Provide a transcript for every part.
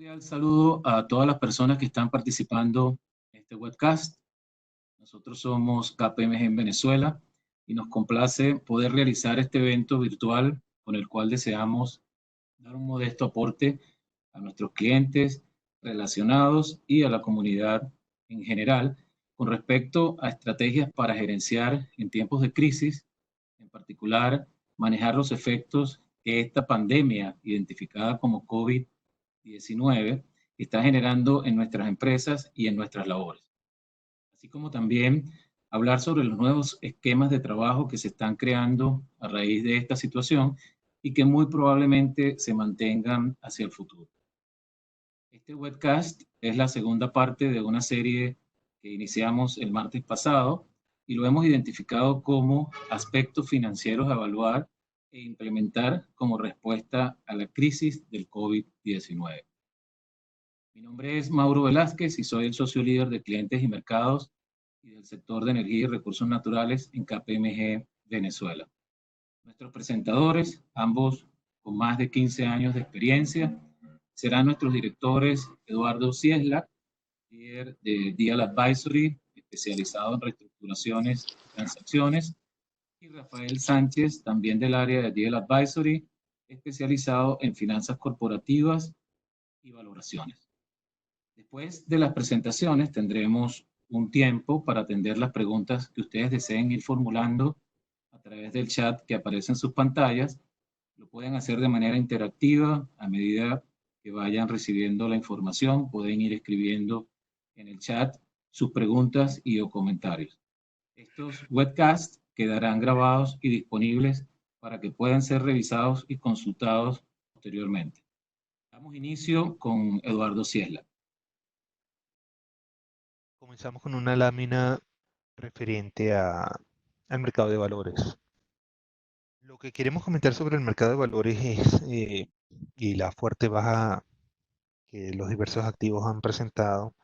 Cordial saludo a todas las personas que están participando en este webcast. Nosotros somos KPMG en Venezuela y nos complace poder realizar este evento virtual con el cual deseamos dar un modesto aporte a nuestros clientes relacionados y a la comunidad en general con respecto a estrategias para gerenciar en tiempos de crisis, en particular manejar los efectos que esta pandemia identificada como COVID-19 está generando en nuestras empresas y en nuestras labores, así como también hablar sobre los nuevos esquemas de trabajo que se están creando a raíz de esta situación y que muy probablemente se mantengan hacia el futuro. Este webcast es la segunda parte de una serie que iniciamos el martes pasado y lo hemos identificado como aspectos financieros a evaluar e implementar como respuesta a la crisis del COVID-19. Mi nombre es Mauro Velázquez y soy el socio líder de clientes y mercados y del sector de energía y recursos naturales en KPMG Venezuela. Nuestros presentadores, ambos con más de 15 años de experiencia, serán nuestros directores Eduardo Ciesla, líder de Deal Advisory, especializado en reestructuraciones y transacciones, y Rafael Sánchez, también del área de Deal Advisory, especializado en finanzas corporativas y valoraciones. Después de las presentaciones tendremos un tiempo para atender las preguntas que ustedes deseen ir formulando a través del chat que aparece en sus pantallas. Lo pueden hacer de manera interactiva a medida que vayan recibiendo la información. Pueden ir escribiendo en el chat sus preguntas y o comentarios. Estos webcasts quedarán grabados y disponibles para que puedan ser revisados y consultados posteriormente. Damos inicio con Eduardo Ciesla. Comenzamos con una lámina referente al mercado de valores. Lo que queremos comentar sobre el mercado de valores es y la fuerte baja que los diversos activos han presentado,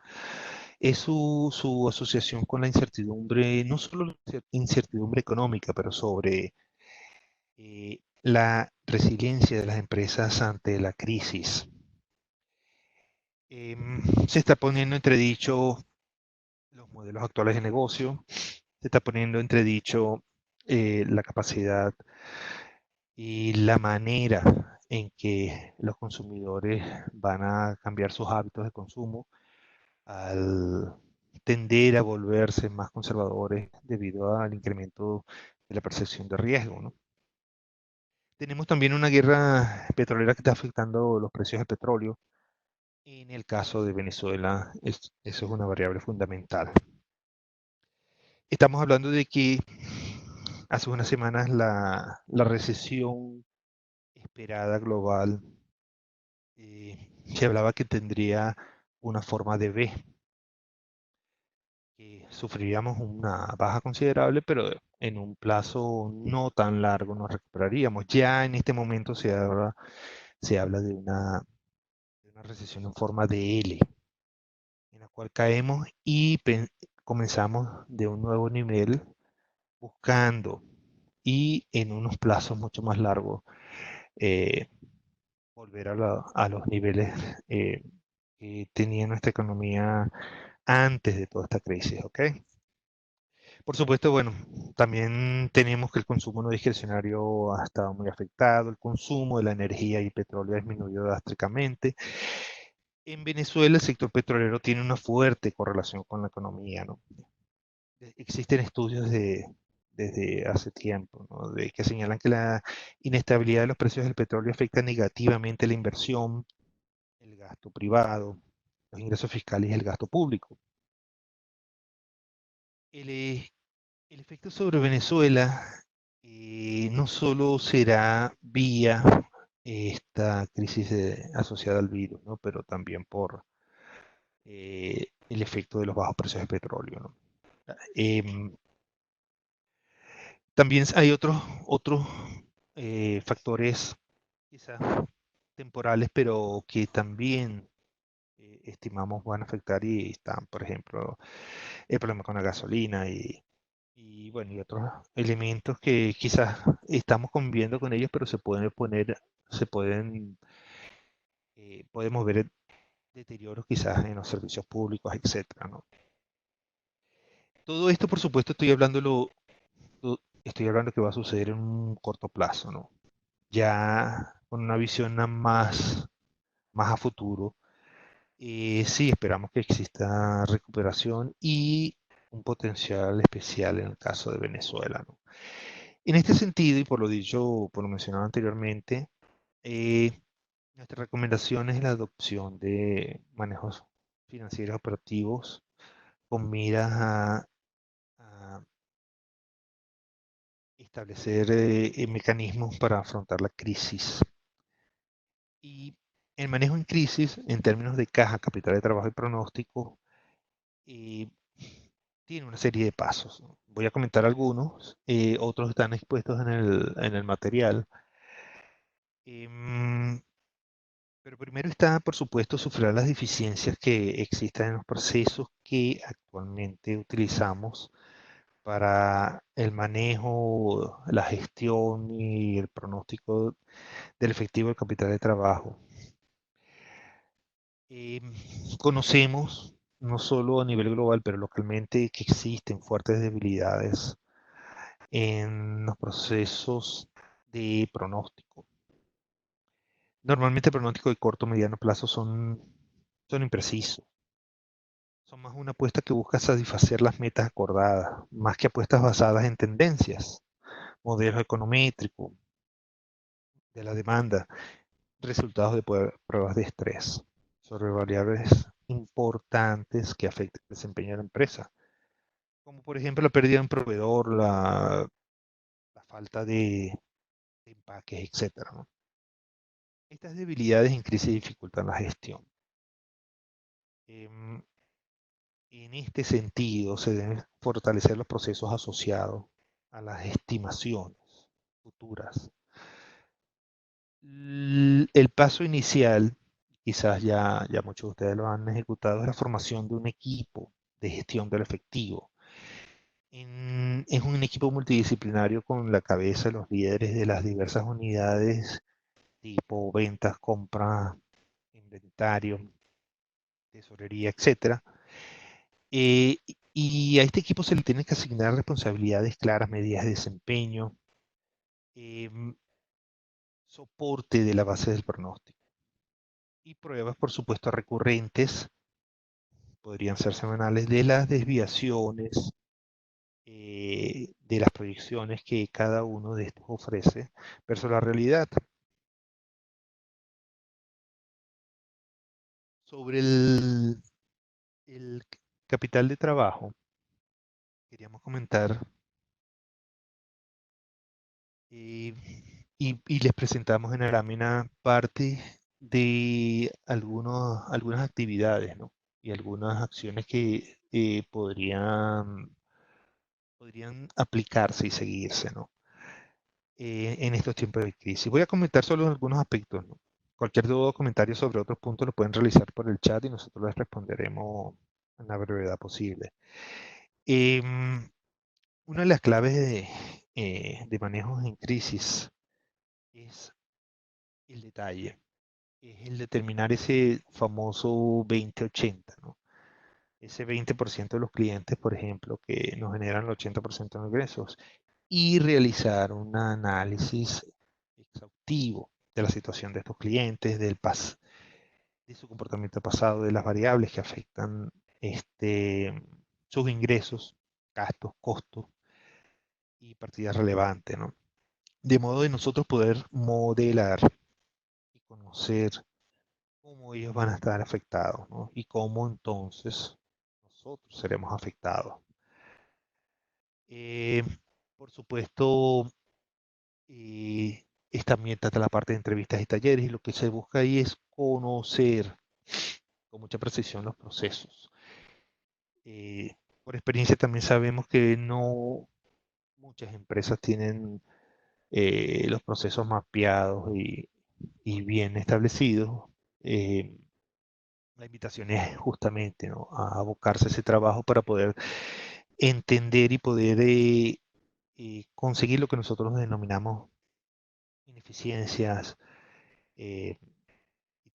es su asociación con la incertidumbre, no solo la incertidumbre económica, pero sobre la resiliencia de las empresas ante la crisis. Se está poniendo entredicho los modelos actuales de negocio, se está poniendo entredicho la capacidad y la manera en que los consumidores van a cambiar sus hábitos de consumo al tender a volverse más conservadores debido al incremento de la percepción de riesgo, ¿no? Tenemos también una guerra petrolera que está afectando los precios del petróleo. En el caso de Venezuela, eso es una variable fundamental. Estamos hablando de que hace unas semanas la recesión esperada global se hablaba que tendría una forma de V, que sufriríamos una baja considerable, pero en un plazo no tan largo nos recuperaríamos. Ya en este momento se habla de una recesión en forma de L, en la cual caemos y comenzamos de un nuevo nivel buscando y en unos plazos mucho más largos eh, volver a los niveles que tenía nuestra economía antes de toda esta crisis, ¿ok? Por supuesto, bueno, también tenemos que el consumo no discrecionario ha estado muy afectado, el consumo de la energía y petróleo ha disminuido drásticamente. En Venezuela el sector petrolero tiene una fuerte correlación con la economía, ¿no? Existen estudios desde hace tiempo, ¿no? Que señalan que la inestabilidad de los precios del petróleo afecta negativamente la inversión, el gasto privado, los ingresos fiscales y el gasto público. El efecto sobre Venezuela no solo será vía esta crisis asociada al virus, ¿no? Pero también por el efecto de los bajos precios del petróleo, ¿no? Em, También hay otros factores quizás temporales, pero que también estimamos van a afectar y están, por ejemplo, el problema con la gasolina y bueno, y otros elementos que quizás estamos conviviendo con ellos, pero se pueden podemos ver deterioros quizás en los servicios públicos, etcétera, ¿no? Todo esto, por supuesto, estoy hablando que va a suceder en un corto plazo, ¿no? Ya con una visión más a futuro, sí esperamos que exista recuperación y un potencial especial en el caso de Venezuela, ¿no? En este sentido, y por lo dicho, por lo mencionado anteriormente, eh, nuestra recomendación es la adopción de manejos financieros operativos con miras a establecer mecanismos para afrontar la crisis. Y el manejo en crisis, en términos de caja, capital de trabajo y pronóstico, eh, tiene una serie de pasos, ¿no? Voy a comentar algunos, otros están expuestos en el material. Em, pero primero está, por supuesto, sufrir las deficiencias que existen en los procesos que actualmente utilizamos para el manejo, la gestión y el pronóstico del efectivo del capital de trabajo. Eh, Conocemos, no solo a nivel global, pero localmente, que existen fuertes debilidades en los procesos de pronóstico. Normalmente el pronóstico de corto o mediano plazo son imprecisos. Son más una apuesta que busca satisfacer las metas acordadas, más que apuestas basadas en tendencias, modelos econométricos de la demanda, resultados de pruebas de estrés sobre variables importantes que afectan el desempeño de la empresa, como por ejemplo la pérdida de un proveedor, la falta de empaques, etcétera, ¿no? Estas debilidades en crisis dificultan la gestión. Em, En este sentido, se deben fortalecer los procesos asociados a las estimaciones futuras. El paso inicial, quizás ya muchos de ustedes lo han ejecutado, es la formación de un equipo de gestión del efectivo. Es un equipo multidisciplinario con la cabeza de los líderes de las diversas unidades, tipo ventas, compra, inventario, tesorería, etcétera. Y a este equipo se le tienen que asignar responsabilidades claras, medidas de desempeño, em, soporte de la base del pronóstico y pruebas, por supuesto, recurrentes, podrían ser semanales, de las desviaciones, de las proyecciones que cada uno de estos ofrece versus la realidad. Sobre el capital de trabajo, queríamos comentar eh, y les presentamos en la lámina parte de algunas actividades, ¿no? Y algunas acciones que podrían aplicarse y seguirse, ¿no? En estos tiempos de crisis. Voy a comentar solo algunos aspectos, ¿no? Cualquier duda o comentario sobre otros puntos lo pueden realizar por el chat y nosotros les responderemos en la brevedad posible. Em, una de las claves de manejos en crisis es el detalle, es el determinar ese famoso 20-80, ¿no? Ese 20% de los clientes, por ejemplo, que nos generan el 80% de ingresos y realizar un análisis exhaustivo de la situación de estos clientes, de su comportamiento pasado, de las variables que afectan sus ingresos, gastos, costos y partidas relevantes, ¿no? De modo de nosotros poder modelar y conocer cómo ellos van a estar afectados, ¿no? Y cómo entonces nosotros seremos afectados. Eh, por supuesto, también trata la parte de entrevistas y talleres y lo que se busca ahí es conocer con mucha precisión los procesos. Eh, por experiencia también sabemos que no muchas empresas tienen los procesos mapeados y bien establecidos. Eh, la invitación es justamente, ¿no?, a abocarse a ese trabajo para poder entender y poder conseguir lo que nosotros denominamos ineficiencias, eh,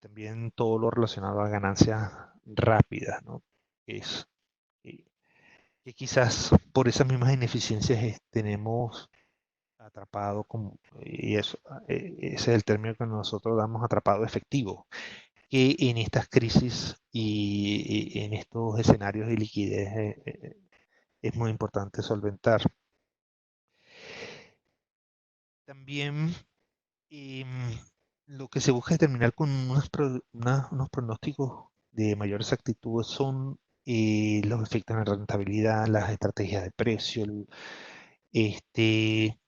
también todo lo relacionado a ganancias rápidas, ¿no? Es, eh, que quizás por esas mismas ineficiencias tenemos atrapado, y eso, ese es el término que nosotros damos atrapado efectivo, que en estas crisis y en estos escenarios de liquidez es muy importante solventar. También lo que se busca es terminar con unos pronósticos de mayor exactitud son los efectos en la rentabilidad, las estrategias de precio, este,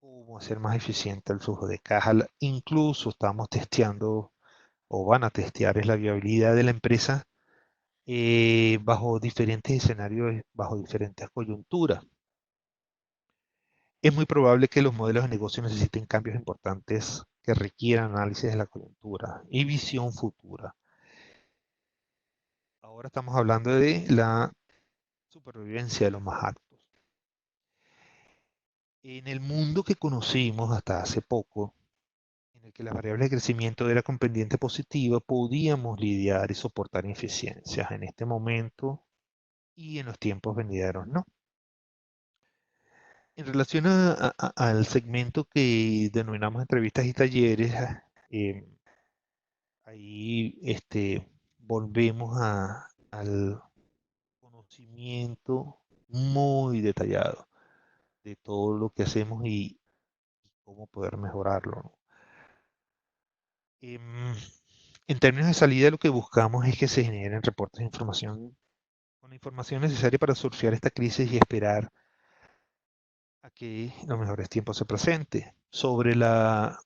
cómo hacer más eficiente el flujo de caja. Incluso estamos testeando o van a testear es la viabilidad de la empresa bajo diferentes escenarios, bajo diferentes coyunturas. Es muy probable que los modelos de negocio necesiten cambios importantes que requieran análisis de la coyuntura y visión futura. Ahora estamos hablando de la supervivencia de los más aptos. En el mundo que conocimos hasta hace poco, en el que las variables de crecimiento era con pendiente positiva, podíamos lidiar y soportar ineficiencias en este momento y en los tiempos venideros, ¿no? En relación al segmento que denominamos entrevistas y talleres, eh, ahí volvemos al conocimiento muy detallado de todo lo que hacemos y cómo poder mejorarlo, ¿no? En términos de salida, lo que buscamos es que se generen reportes de información con la información necesaria para surfear esta crisis y esperar a que los mejores tiempos se presenten. Sobre la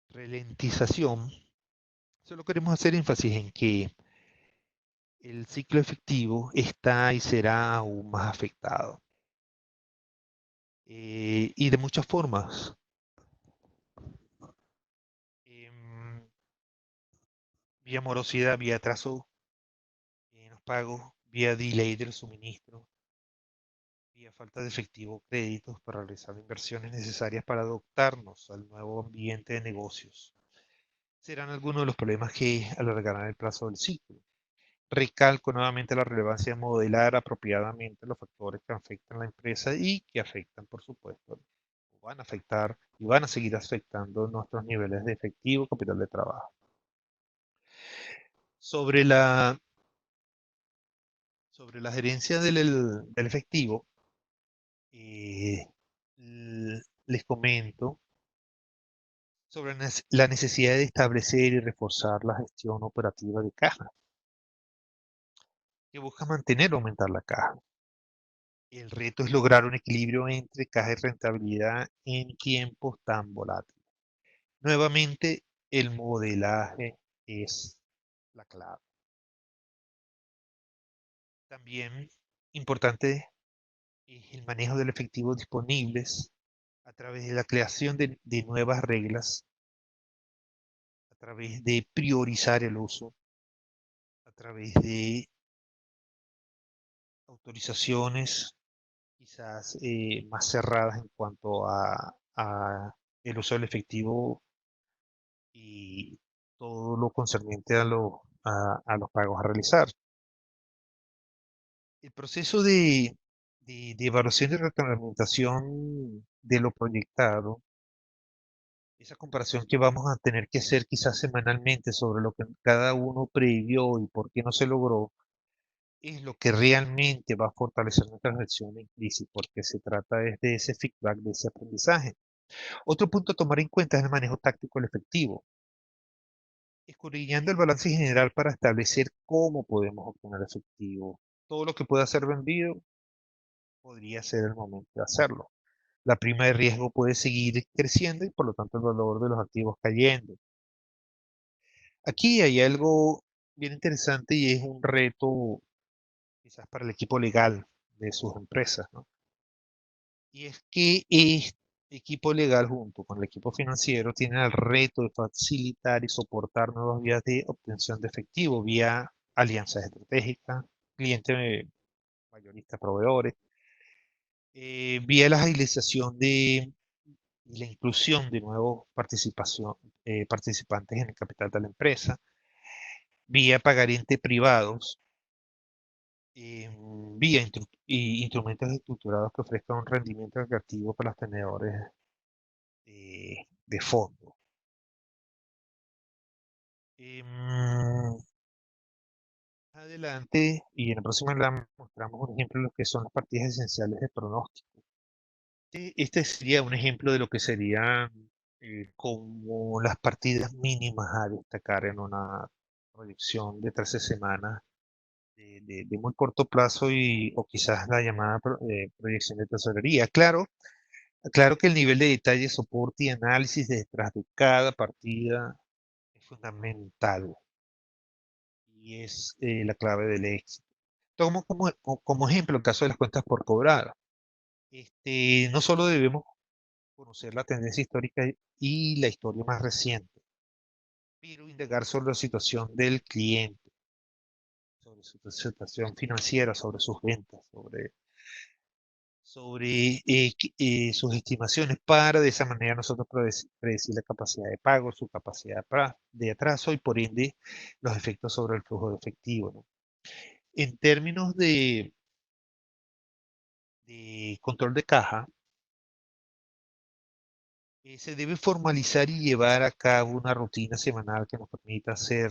ralentización, solo queremos hacer énfasis en que el ciclo efectivo está y será aún más afectado. Y de muchas formas. Em, Vía morosidad, vía atraso en los pagos, vía delay del suministro, vía falta de efectivo créditos para realizar inversiones necesarias para adaptarnos al nuevo ambiente de negocios. Serán algunos de los problemas que alargarán el plazo del ciclo. Recalco nuevamente la relevancia de modelar apropiadamente los factores que afectan a la empresa y que afectan, por supuesto, van a afectar y van a seguir afectando nuestros niveles de efectivo capital de trabajo. Sobre sobre la gerencia del efectivo, eh, les comento sobre la necesidad de establecer y reforzar la gestión operativa de caja, que busca mantener o aumentar la caja. El reto es lograr un equilibrio entre caja y rentabilidad en tiempos tan volátiles. Nuevamente, el modelaje es la clave. También importante es el manejo del efectivo disponibles a través de la creación de nuevas reglas, a través de priorizar el uso, a través de autorizaciones quizás más cerradas en cuanto a el uso del efectivo y todo lo concerniente a los pagos a realizar. El proceso de evaluación y retroalimentación de lo proyectado, esa comparación que vamos a tener que hacer quizás semanalmente sobre lo que cada uno previó y por qué no se logró, es lo que realmente va a fortalecer nuestra gestión en crisis, porque se trata es de ese feedback, de ese aprendizaje. Otro punto a tomar en cuenta es el manejo táctico del efectivo, escudriñando el balance general para establecer cómo podemos obtener efectivo. Todo lo que pueda ser vendido podría ser el momento de hacerlo. La prima de riesgo puede seguir creciendo y por lo tanto el valor de los activos cayendo. Aquí hay algo bien interesante y es un reto quizás para el equipo legal de sus empresas, ¿no? Y es que este equipo legal junto con el equipo financiero tienen el reto de facilitar y soportar nuevas vías de obtención de efectivo vía alianzas estratégicas, clientes mayoristas proveedores, vía la agilización y la inclusión de nuevos participantes en el capital de la empresa, vía pagariente privados, vía instrumentos estructurados que ofrezcan un rendimiento atractivo para los tenedores de fondo. Adelante, y en la próxima mostramos un ejemplo de lo que son las partidas esenciales de pronóstico. Este sería un ejemplo de lo que serían como las partidas mínimas a destacar en una proyección de 13 semanas de muy corto plazo o quizás la llamada proyección de tesorería. Claro que el nivel de detalle, soporte y análisis detrás de cada partida es fundamental y es la clave del éxito. Tomo como ejemplo el caso de las cuentas por cobrar. No solo debemos conocer la tendencia histórica y la historia más reciente, pero indagar sobre la situación del cliente, sobre su situación financiera, sobre sus ventas, sobre sus estimaciones para de esa manera nosotros predecir la capacidad de pago, su capacidad de atraso y por ende los efectos sobre el flujo de efectivo, ¿no? En términos de control de caja, se debe formalizar y llevar a cabo una rutina semanal que nos permita hacer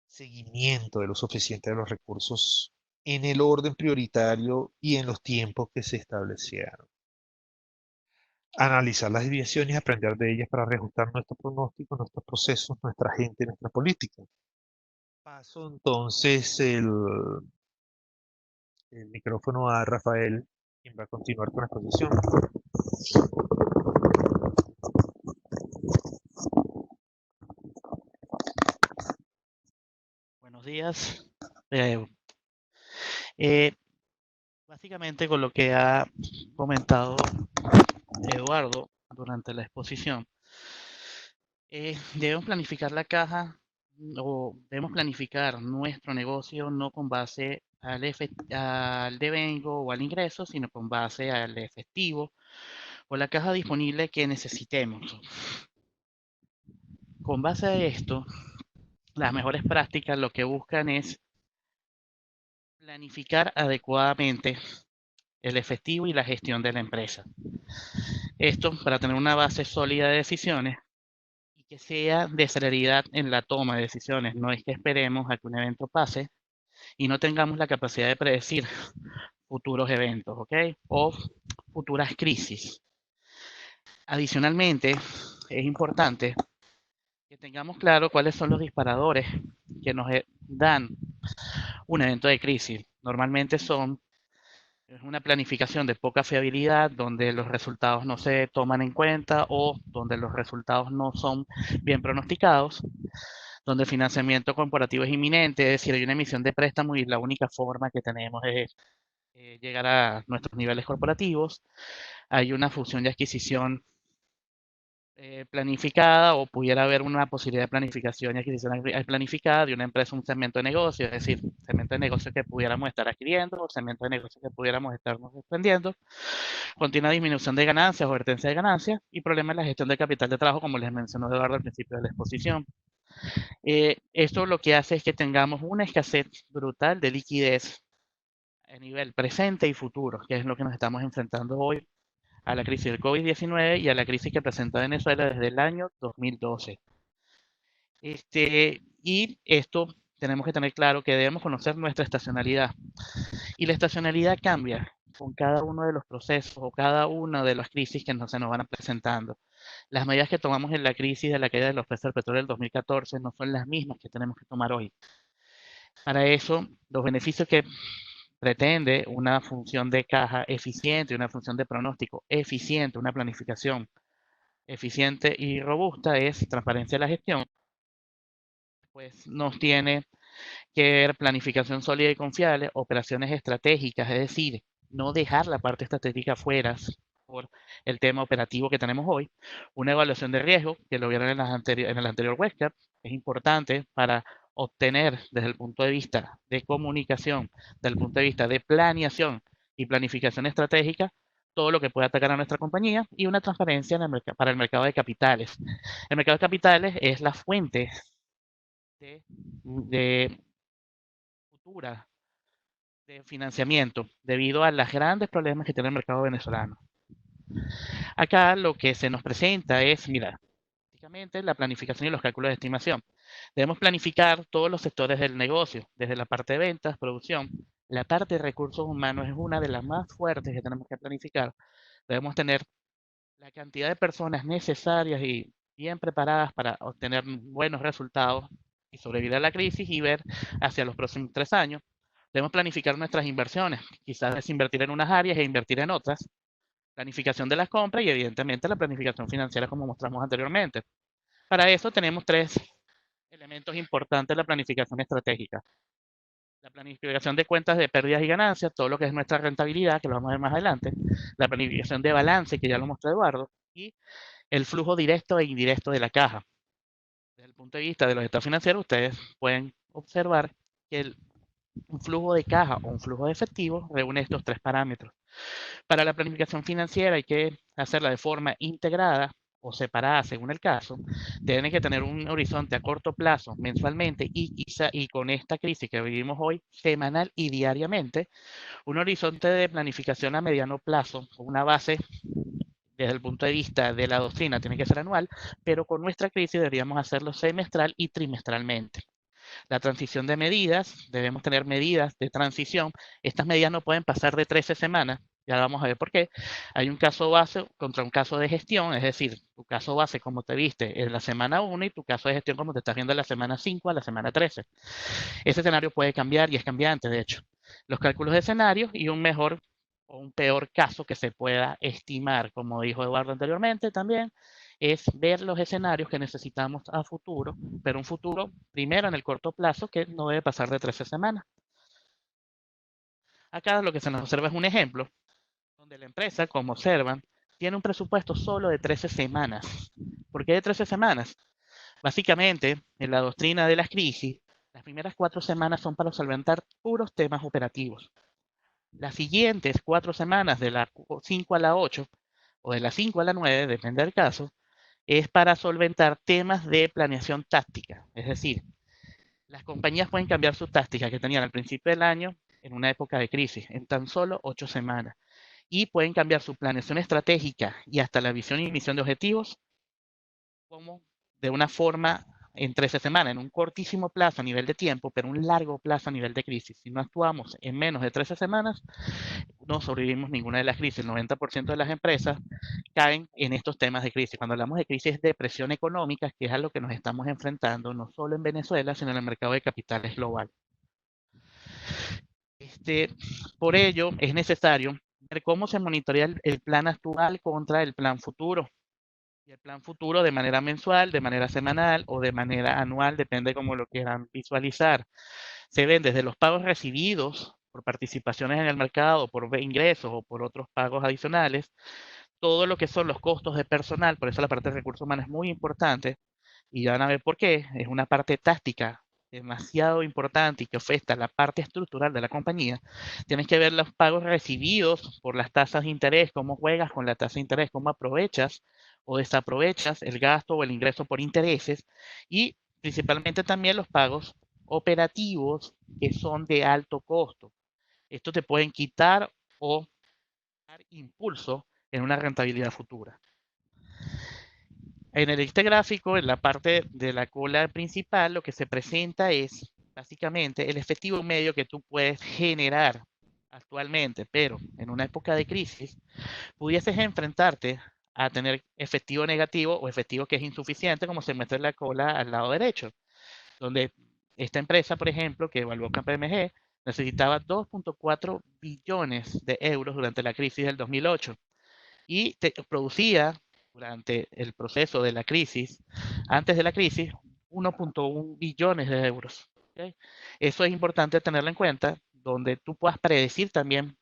seguimiento del uso eficiente de los recursos en el orden prioritario y en los tiempos que se establecieron. Analizar las desviaciones y aprender de ellas para reajustar nuestro pronóstico, nuestros procesos, nuestra gente, nuestra política. Paso entonces el micrófono a Rafael, quien va a continuar con la exposición. Buenos días. Básicamente con lo que ha comentado Eduardo durante la exposición, debemos planificar la caja o debemos planificar nuestro negocio no con base al devengo o al ingreso, sino con base al efectivo o la caja disponible que necesitemos. Con base a esto, las mejores prácticas lo que buscan es planificar adecuadamente el efectivo y la gestión de la empresa. Esto para tener una base sólida de decisiones y que sea de celeridad en la toma de decisiones. No es que esperemos a que un evento pase y no tengamos la capacidad de predecir futuros eventos, ¿ok? O futuras crisis. Adicionalmente, es importante que tengamos claro cuáles son los disparadores que nos dan un evento de crisis. Normalmente es una planificación de poca fiabilidad, donde los resultados no se toman en cuenta o donde los resultados no son bien pronosticados, donde el financiamiento corporativo es inminente, es decir, hay una emisión de préstamo y la única forma que tenemos es llegar a nuestros niveles corporativos. Hay una fusión de adquisición planificada o pudiera haber una posibilidad de planificación y adquisición planificada de una empresa, un segmento de negocio, es decir, segmento de negocio que pudiéramos estar adquiriendo o segmento de negocio que pudiéramos estarnos expandiendo, continua disminución de ganancias o vertencia de ganancias y problemas en la gestión del capital de trabajo, como les mencionó Eduardo al principio de la exposición. Esto lo que hace es que tengamos una escasez brutal de liquidez a nivel presente y futuro, que es lo que nos estamos enfrentando hoy a la crisis del COVID-19 y a la crisis que presenta Venezuela desde el año 2012. Y esto tenemos que tener claro que debemos conocer nuestra estacionalidad. Y la estacionalidad cambia con cada uno de los procesos o cada una de las crisis que se nos van presentando. Las medidas que tomamos en la crisis de la caída de los precios del petróleo del 2014 no son las mismas que tenemos que tomar hoy. Para eso, los beneficios que pretende una función de caja eficiente, una función de pronóstico eficiente, una planificación eficiente y robusta es transparencia de la gestión. Pues nos tiene que ver planificación sólida y confiable, operaciones estratégicas, es decir, no dejar la parte estratégica fuera por el tema operativo que tenemos hoy, una evaluación de riesgo, que lo vieron en el anterior webcam, es importante para obtener desde el punto de vista de comunicación, desde el punto de vista de planeación y planificación estratégica, todo lo que puede atacar a nuestra compañía y una transparencia para el mercado de capitales. El mercado de capitales es la fuente de futura de financiamiento debido a los grandes problemas que tiene el mercado venezolano. Acá lo que se nos presenta es, mira, básicamente la planificación y los cálculos de estimación. Debemos planificar todos los sectores del negocio, desde la parte de ventas, producción. La parte de recursos humanos es una de las más fuertes que tenemos que planificar. Debemos tener la cantidad de personas necesarias y bien preparadas para obtener buenos resultados y sobrevivir a la crisis y ver hacia los próximos 3 años. Debemos planificar nuestras inversiones, quizás desinvertir en unas áreas e invertir en otras. Planificación de las compras y evidentemente la planificación financiera como mostramos anteriormente. Para eso tenemos 3 elementos importantes de la planificación estratégica. La planificación de cuentas de pérdidas y ganancias, todo lo que es nuestra rentabilidad, que lo vamos a ver más adelante. La planificación de balance, que ya lo mostró Eduardo. Y el flujo directo e indirecto de la caja. Desde el punto de vista de los estados financieros, ustedes pueden observar que un flujo de caja o un flujo de efectivo reúne estos 3 parámetros. Para la planificación financiera hay que hacerla de forma integrada o separada según el caso. Tienen que tener un horizonte a corto plazo mensualmente y con esta crisis que vivimos hoy semanal y diariamente, un horizonte de planificación a mediano plazo, una base desde el punto de vista de la doctrina tiene que ser anual, pero con nuestra crisis deberíamos hacerlo semestral y trimestralmente. La transición de medidas, debemos tener medidas de transición. Estas medidas no pueden pasar de 13 semanas. Ya vamos a ver por qué. Hay un caso base contra un caso de gestión, es decir, tu caso base como te viste en la semana 1 y tu caso de gestión como te estás viendo en la semana 5 a la semana 13. Ese escenario puede cambiar y es cambiante, de hecho. Los cálculos de escenarios y un mejor o un peor caso que se pueda estimar, como dijo Eduardo anteriormente también, es ver los escenarios que necesitamos a futuro, pero un futuro primero en el corto plazo que no debe pasar de 13 semanas. Acá lo que se nos observa es un ejemplo donde la empresa, como observan, tiene un presupuesto solo de 13 semanas. ¿Por qué de 13 semanas? Básicamente, en la doctrina de las crisis, las primeras 4 semanas son para solventar puros temas operativos. Las siguientes 4 semanas, de la 5 a la 8 o de la 5 a la 9, depende del caso, es para solventar temas de planeación táctica. Es decir, las compañías pueden cambiar su táctica que tenían al principio del año en una época de crisis, en tan solo 8 semanas. Y pueden cambiar su planeación estratégica y hasta la visión y misión de objetivos como de una forma en 13 semanas, en un cortísimo plazo a nivel de tiempo, pero un largo plazo a nivel de crisis. Si no actuamos en menos de 13 semanas, no sobrevivimos ninguna de las crisis. El 90% de las empresas caen en estos temas de crisis. Cuando hablamos de crisis de presión económica, que es a lo que nos estamos enfrentando, no solo en Venezuela, sino en el mercado de capitales global. Por ello, es necesario ver cómo se monitorea el plan actual contra el plan futuro. Y el plan futuro de manera mensual, de manera semanal o de manera anual, depende de cómo lo quieran visualizar. Se ven desde los pagos recibidos por participaciones en el mercado, por ingresos o por otros pagos adicionales, todo lo que son los costos de personal, por eso la parte de recursos humanos es muy importante, y ya van a ver por qué, es una parte táctica demasiado importante y que afecta la parte estructural de la compañía. Tienes que ver los pagos recibidos por las tasas de interés, cómo juegas con la tasa de interés, cómo aprovechas o desaprovechas el gasto o el ingreso por intereses y principalmente también los pagos operativos que son de alto costo. Esto te pueden quitar o dar impulso en una rentabilidad futura. En este gráfico, en la parte de la cola principal, lo que se presenta es básicamente el efectivo medio que tú puedes generar actualmente, pero en una época de crisis, pudieses enfrentarte a tener efectivo negativo o efectivo que es insuficiente, como se muestra en la cola al lado derecho, donde esta empresa, por ejemplo, que evaluó KPMG, necesitaba 2.4 billones de euros durante la crisis del 2008 y producía durante el proceso de la crisis, antes de la crisis, 1.1 billones de euros. ¿Okay? Eso es importante tenerlo en cuenta, donde tú puedas predecir también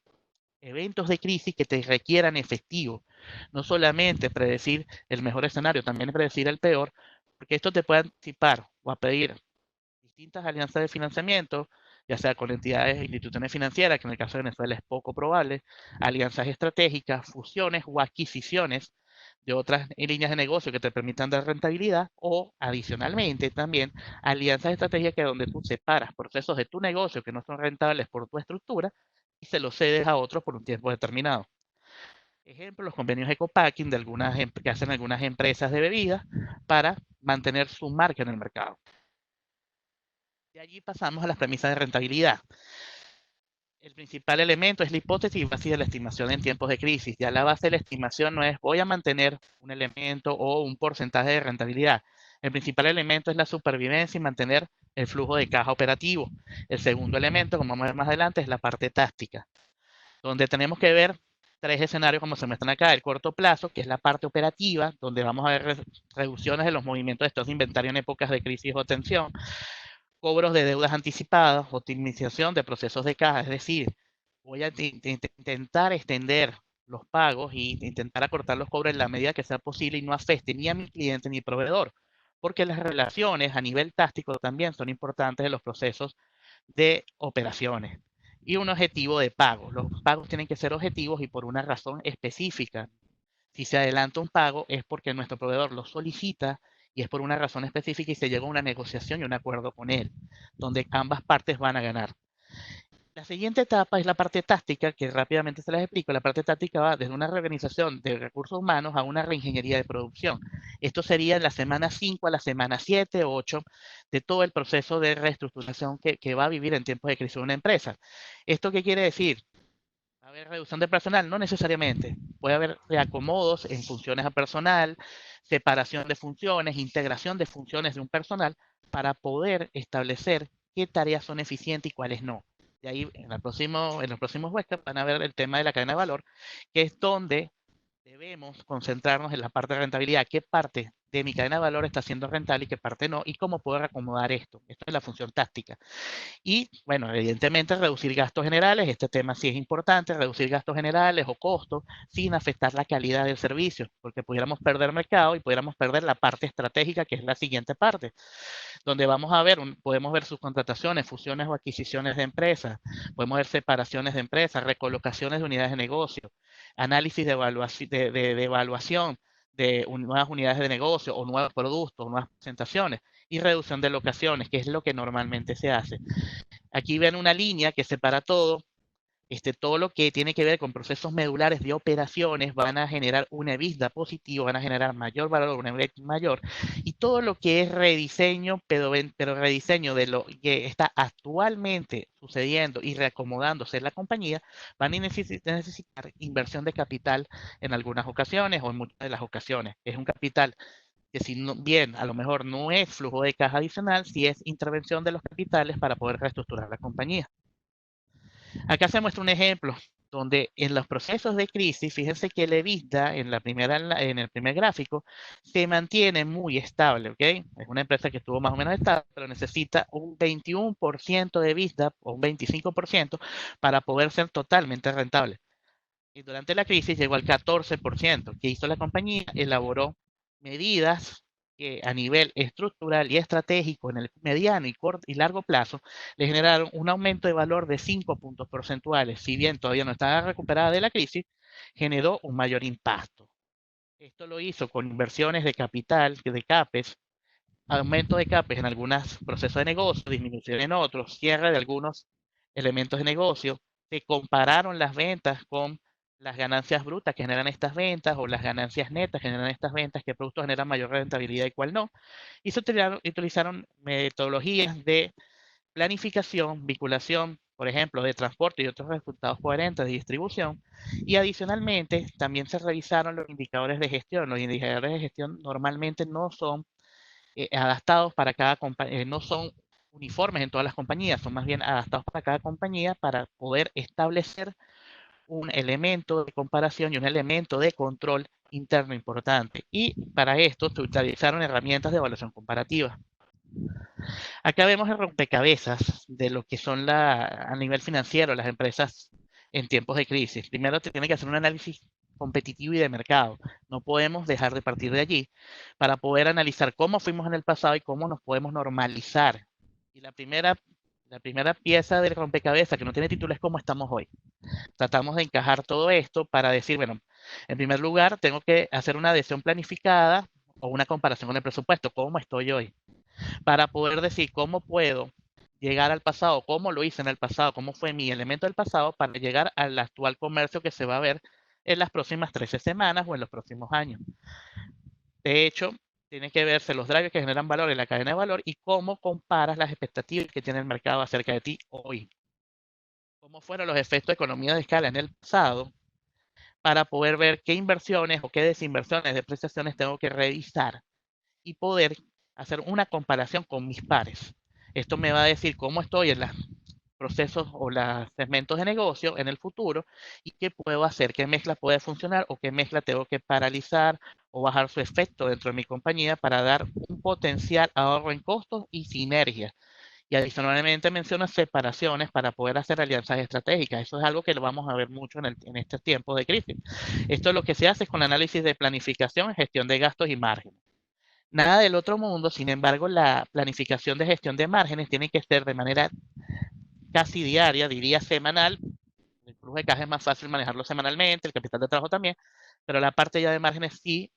eventos de crisis que te requieran efectivo. No solamente predecir el mejor escenario, también predecir el peor, porque esto te puede anticipar o a pedir distintas alianzas de financiamiento, ya sea con entidades e instituciones financieras, que en el caso de Venezuela es poco probable, alianzas estratégicas, fusiones o adquisiciones de otras líneas de negocio que te permitan dar rentabilidad, o adicionalmente también alianzas estratégicas donde tú separas procesos de tu negocio que no son rentables por tu estructura y se los cedes a otros por un tiempo determinado. Ejemplo, los convenios Ecopacking que hacen algunas empresas de bebidas para mantener su marca en el mercado. De allí pasamos a las premisas de rentabilidad. El principal elemento es la hipótesis base de la estimación en tiempos de crisis. Ya la base de la estimación no es voy a mantener un elemento o un porcentaje de rentabilidad. El principal elemento es la supervivencia y mantener el flujo de caja operativo. El segundo elemento, como vamos a ver más adelante, es la parte táctica, donde tenemos que ver tres escenarios como se muestran acá. El corto plazo, que es la parte operativa, donde vamos a ver reducciones de los movimientos de estos de inventario en épocas de crisis o tensión, cobros de deudas anticipadas, optimización de procesos de caja, es decir, voy a intentar extender los pagos e intentar acortar los cobros en la medida que sea posible y no afecte ni a mi cliente ni proveedor, porque las relaciones a nivel táctico también son importantes en los procesos de operaciones. Y un objetivo de pago. Los pagos tienen que ser objetivos y por una razón específica. Si se adelanta un pago es porque nuestro proveedor lo solicita y es por una razón específica y se llega a una negociación y un acuerdo con él, donde ambas partes van a ganar. La siguiente etapa es la parte táctica, que rápidamente se las explico. La parte táctica va desde una reorganización de recursos humanos a una reingeniería de producción. Esto sería en la semana 5 a la semana 7 o 8 de todo el proceso de reestructuración que va a vivir en tiempos de crisis una empresa. ¿Esto qué quiere decir? ¿Va a haber reducción de personal? No necesariamente. Puede haber reacomodos en funciones a personal, separación de funciones, integración de funciones de un personal para poder establecer qué tareas son eficientes y cuáles no. Y ahí en los próximos webcasts van a ver el tema de la cadena de valor, que es donde debemos concentrarnos en la parte de rentabilidad. ¿Qué parte de mi cadena de valor está siendo rentable y qué parte no? ¿Y cómo puedo reacomodar esto? Esto es la función táctica. Y, bueno, evidentemente reducir gastos generales, este tema sí es importante, reducir gastos generales o costos sin afectar la calidad del servicio, porque pudiéramos perder mercado y pudiéramos perder la parte estratégica, que es la siguiente parte, donde vamos a ver, podemos ver subcontrataciones, fusiones o adquisiciones de empresas, podemos ver separaciones de empresas, recolocaciones de unidades de negocio, análisis de evaluación de nuevas unidades de negocio o nuevos productos, nuevas presentaciones y reducción de locaciones, que es lo que normalmente se hace. Aquí ven una línea que separa todo. Todo lo que tiene que ver con procesos medulares de operaciones van a generar una EBITDA positiva, van a generar mayor valor, una EBITDA mayor, y todo lo que es rediseño, pero rediseño de lo que está actualmente sucediendo y reacomodándose en la compañía, van a necesitar inversión de capital en algunas ocasiones o en muchas de las ocasiones. Es un capital que si bien a lo mejor no es flujo de caja adicional, sí es intervención de los capitales para poder reestructurar la compañía. Acá se muestra un ejemplo donde en los procesos de crisis, fíjense que el EBITDA en el primer gráfico se mantiene muy estable, ¿ok? Es una empresa que estuvo más o menos estable, pero necesita un 21% de EBITDA o un 25% para poder ser totalmente rentable. Y durante la crisis llegó al 14%. ¿Qué hizo la compañía? Elaboró medidas que a nivel estructural y estratégico en el mediano y largo plazo le generaron un aumento de valor de 5 puntos porcentuales. Si bien todavía no estaba recuperada de la crisis, generó un mayor impacto. Esto lo hizo con inversiones de capital, de CAPEX, aumento de CAPEX en algunos procesos de negocio, disminución en otros, cierre de algunos elementos de negocio. Se compararon las ventas con las ganancias brutas que generan estas ventas o las ganancias netas que generan estas ventas, qué productos generan mayor rentabilidad y cuál no. Y se utilizaron metodologías de planificación, vinculación, por ejemplo, de transporte y otros resultados coherentes de distribución. Y adicionalmente, también se revisaron los indicadores de gestión. Los indicadores de gestión normalmente no son adaptados para cada compañía, no son uniformes en todas las compañías, son más bien adaptados para cada compañía para poder establecer un elemento de comparación y un elemento de control interno importante. Y para esto se utilizaron herramientas de evaluación comparativa. Acá vemos el rompecabezas de lo que son a nivel financiero las empresas en tiempos de crisis. Primero te tiene que hacer un análisis competitivo y de mercado. No podemos dejar de partir de allí para poder analizar cómo fuimos en el pasado y cómo nos podemos normalizar. Y la primera La primera pieza del rompecabezas que no tiene título es cómo estamos hoy. Tratamos de encajar todo esto para decir, bueno, en primer lugar, tengo que hacer una adhesión planificada o una comparación con el presupuesto, cómo estoy hoy, para poder decir cómo puedo llegar al pasado, cómo lo hice en el pasado, cómo fue mi elemento del pasado para llegar al actual comercio que se va a ver en las próximas 13 semanas o en los próximos años. De hecho, tiene que verse los drivers que generan valor en la cadena de valor y cómo comparas las expectativas que tiene el mercado acerca de ti hoy. Cómo fueron los efectos de economía de escala en el pasado para poder ver qué inversiones o qué desinversiones, depreciaciones tengo que revisar y poder hacer una comparación con mis pares. Esto me va a decir cómo estoy en los procesos o los segmentos de negocio en el futuro y qué puedo hacer, qué mezcla puede funcionar o qué mezcla tengo que paralizar o bajar su efecto dentro de mi compañía para dar un potencial ahorro en costos y sinergia. Y adicionalmente menciona separaciones para poder hacer alianzas estratégicas. Eso es algo que lo vamos a ver mucho en este tiempo de crisis. Esto lo que se hace es con análisis de planificación, gestión de gastos y márgenes. Nada del otro mundo, sin embargo, la planificación de gestión de márgenes tiene que ser de manera casi diaria, diría semanal. El flujo de caja es más fácil manejarlo semanalmente, el capital de trabajo también, pero la parte ya de márgenes sí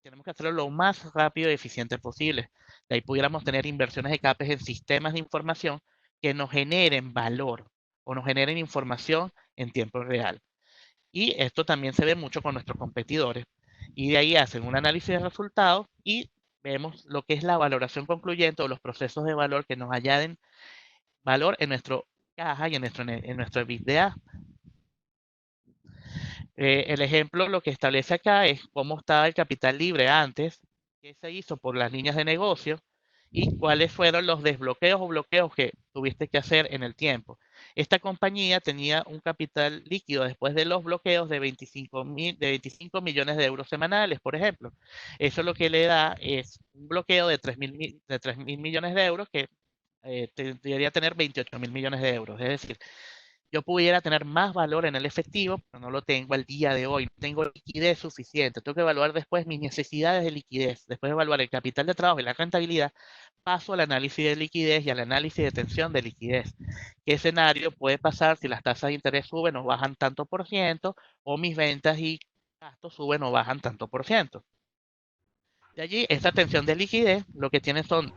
tenemos que hacerlo lo más rápido y eficiente posible. De ahí pudiéramos tener inversiones de CAPEX en sistemas de información que nos generen valor o nos generen información en tiempo real. Y esto también se ve mucho con nuestros competidores. Y de ahí hacen un análisis de resultados y vemos lo que es la valoración concluyente o los procesos de valor que nos añaden valor en nuestro caja y en nuestro EBITDA. El ejemplo lo que establece acá es cómo estaba el capital libre antes, qué se hizo por las líneas de negocio y cuáles fueron los desbloqueos o bloqueos que tuviste que hacer en el tiempo. Esta compañía tenía un capital líquido después de los bloqueos de 25 millones de euros semanales, por ejemplo. Eso lo que le da es un bloqueo de 3.000 millones de euros que debería tener 28.000 millones de euros. Es decir, yo pudiera tener más valor en el efectivo, pero no lo tengo al día de hoy, no tengo liquidez suficiente, tengo que evaluar después mis necesidades de liquidez, después de evaluar el capital de trabajo y la rentabilidad, paso al análisis de liquidez y al análisis de tensión de liquidez. ¿Qué escenario puede pasar si las tasas de interés suben o bajan tanto por ciento o mis ventas y gastos suben o bajan tanto por ciento? De allí, esta tensión de liquidez lo que tiene son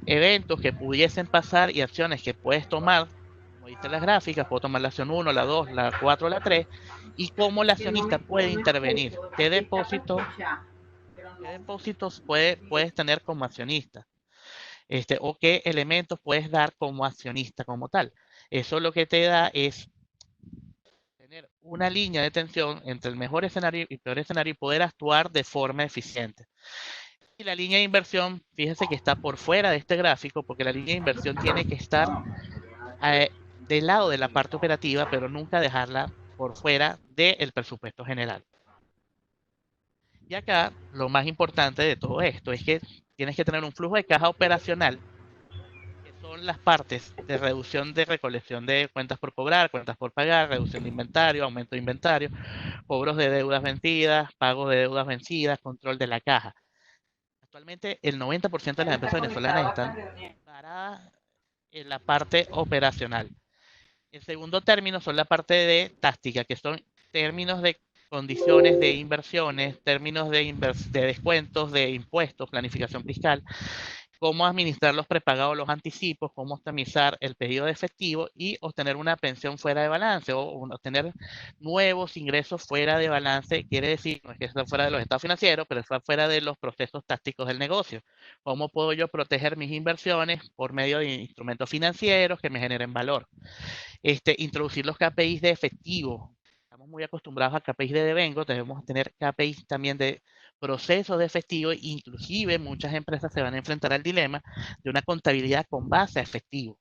eventos que pudiesen pasar y acciones que puedes tomar, como dice las gráficas, puedo tomar la acción 1, la 2, la 4, la 3, y cómo el accionista puede intervenir, qué depósitos puedes tener como accionista, o qué elementos puedes dar como accionista como tal. Eso lo que te da es tener una línea de tensión entre el mejor escenario y el peor escenario y poder actuar de forma eficiente. Y la línea de inversión, fíjense que está por fuera de este gráfico, porque la línea de inversión tiene que estar del lado de la parte operativa, pero nunca dejarla por fuera del presupuesto general. Y acá, lo más importante de todo esto es que tienes que tener un flujo de caja operacional, que son las partes de reducción de recolección de cuentas por cobrar, cuentas por pagar, reducción de inventario, aumento de inventario, cobros de deudas vencidas, pagos de deudas vencidas, control de la caja. Actualmente el 90% de las empresas venezolanas están paradas en la parte operacional. El segundo término son la parte de táctica, que son términos de condiciones de inversiones, términos de descuentos, de impuestos, planificación fiscal, cómo administrar los prepagados, los anticipos, cómo optimizar el pedido de efectivo y obtener una pensión fuera de balance o obtener nuevos ingresos fuera de balance. Quiere decir, no es que esté fuera de los estados financieros, pero está fuera de los procesos tácticos del negocio. ¿Cómo puedo yo proteger mis inversiones por medio de instrumentos financieros que me generen valor? Introducir los KPIs de efectivo. Estamos muy acostumbrados a KPIs de devengo, debemos tener KPIs también de procesos de efectivo, inclusive muchas empresas se van a enfrentar al dilema de una contabilidad con base a efectivo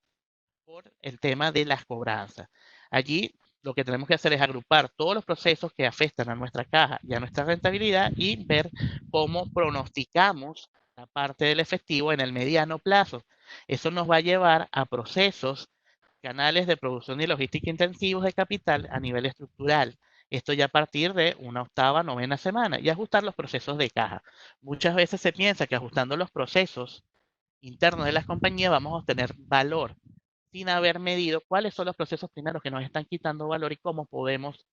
por el tema de las cobranzas. Allí lo que tenemos que hacer es agrupar todos los procesos que afectan a nuestra caja y a nuestra rentabilidad y ver cómo pronosticamos la parte del efectivo en el mediano plazo. Eso nos va a llevar a procesos, canales de producción y logística intensivos de capital a nivel estructural. Esto ya a partir de una octava, novena semana y ajustar los procesos de caja. Muchas veces se piensa que ajustando los procesos internos de las compañías vamos a obtener valor. sin haber medido cuáles son los procesos primeros que nos están quitando valor y cómo podemos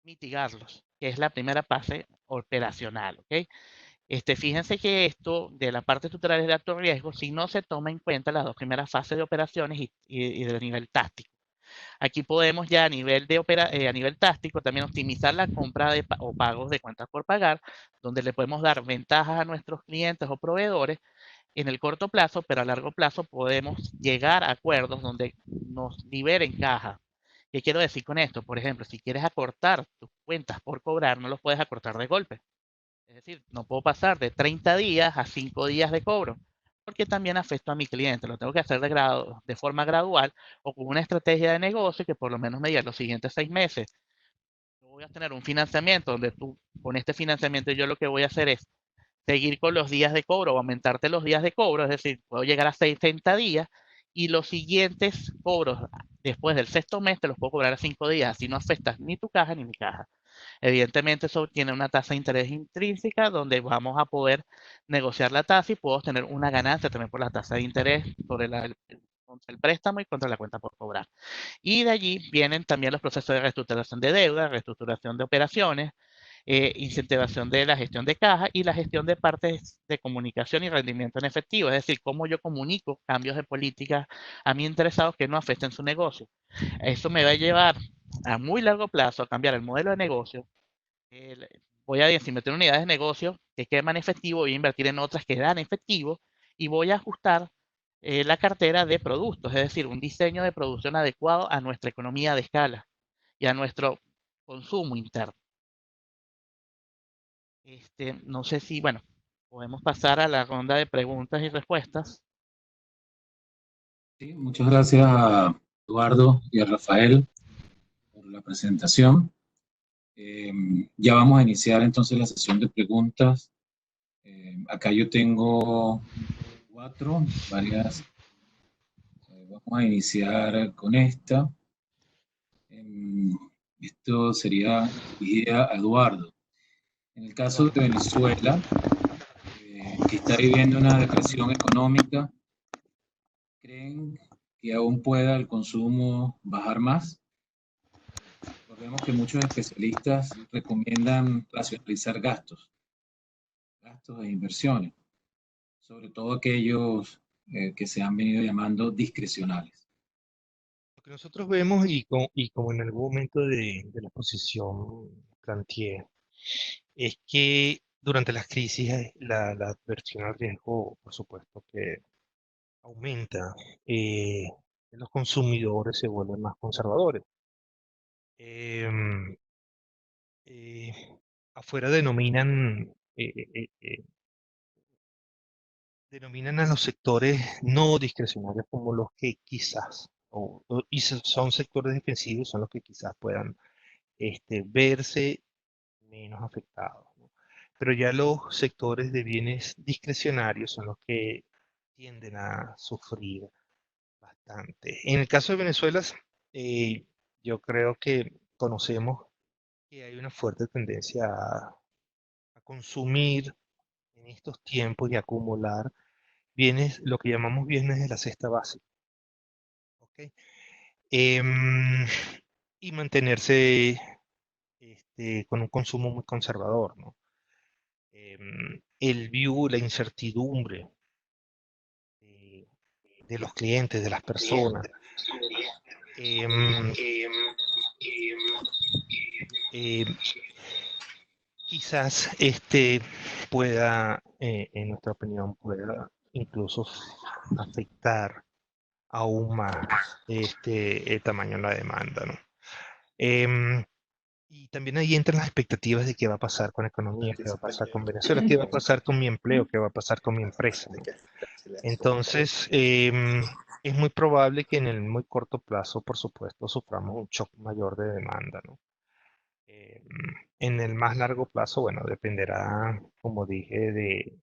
mitigarlos, que es la primera fase operacional, ¿ok? Fíjense que esto de la parte tutorial de alto riesgo, si no se toma en cuenta las dos primeras fases de operaciones y del nivel táctico. Aquí podemos ya a nivel táctico también optimizar la compra o pagos de cuentas por pagar, donde le podemos dar ventajas a nuestros clientes o proveedores en el corto plazo, pero a largo plazo podemos llegar a acuerdos donde nos liberen caja. ¿Qué quiero decir con esto? Por ejemplo, si quieres acortar tus cuentas por cobrar, no los puedes acortar de golpe. Es decir, no puedo pasar de 30 días a 5 días de cobro, porque también afecto a mi cliente. Lo tengo que hacer de forma gradual o con una estrategia de negocio que por lo menos me diga los siguientes 6 meses. Yo voy a tener un financiamiento donde con este financiamiento yo lo que voy a hacer es seguir con los días de cobro o aumentarte los días de cobro, es decir, puedo llegar a 60 días y los siguientes cobros después del sexto mes te los puedo cobrar a 5 días, así no afectas ni tu caja ni mi caja. Evidentemente eso tiene una tasa de interés intrínseca donde vamos a poder negociar la tasa y puedo tener una ganancia también por la tasa de interés sobre contra el préstamo y contra la cuenta por cobrar. Y de allí vienen también los procesos de reestructuración de deuda, reestructuración de operaciones, incentivación de la gestión de caja y la gestión de partes de comunicación y rendimiento en efectivo, es decir, cómo yo comunico cambios de política a mis interesados que no afecten su negocio. Eso me va a llevar a muy largo plazo a cambiar el modelo de negocio. Voy a decir, si meter unidades de negocio que queman efectivo, voy a invertir en otras que dan efectivo y voy a ajustar la cartera de productos, es decir, un diseño de producción adecuado a nuestra economía de escala y a nuestro consumo interno. No sé si, bueno, podemos pasar a la ronda de preguntas y respuestas. Sí, muchas gracias a Eduardo y a Rafael por la presentación. Ya vamos a iniciar entonces la sesión de preguntas. Acá yo tengo 4, varias. Vamos a iniciar con esta. Esto sería dirigida a Eduardo. En el caso de Venezuela, que está viviendo una depresión económica, ¿creen que aún pueda el consumo bajar más? Recordemos que muchos especialistas recomiendan racionalizar gastos e inversiones, sobre todo aquellos que se han venido llamando discrecionales. Lo que nosotros vemos y como en algún momento de la exposición planteé, es que durante las crisis la adversión al riesgo, por supuesto, que aumenta. Los consumidores se vuelven más conservadores. Em, eh, Afuera denominan a los sectores no discrecionales como los que quizás, y son sectores defensivos, son los que quizás puedan verse menos afectados, ¿no? Pero ya los sectores de bienes discrecionarios son los que tienden a sufrir bastante. En el caso de Venezuela, eh, yo creo que conocemos que hay una fuerte tendencia a consumir en estos tiempos y acumular bienes, lo que llamamos bienes de la cesta básica. ¿Ok? Em, y mantenerse con un consumo muy conservador, ¿no? El view, la incertidumbre de, de los clientes, de las personas. em, em, Quizás pueda, en nuestra opinión, pueda incluso afectar aún más el tamaño de la demanda, ¿no? Y también ahí entran las expectativas de qué va a pasar con la economía, qué va a pasar con Venezuela, qué va a pasar con mi empleo, qué va a pasar con mi empresa, ¿no? Entonces, es muy probable que en el muy corto plazo, por supuesto, suframos un shock mayor de demanda, ¿no? En el más largo plazo, bueno, dependerá, como dije, de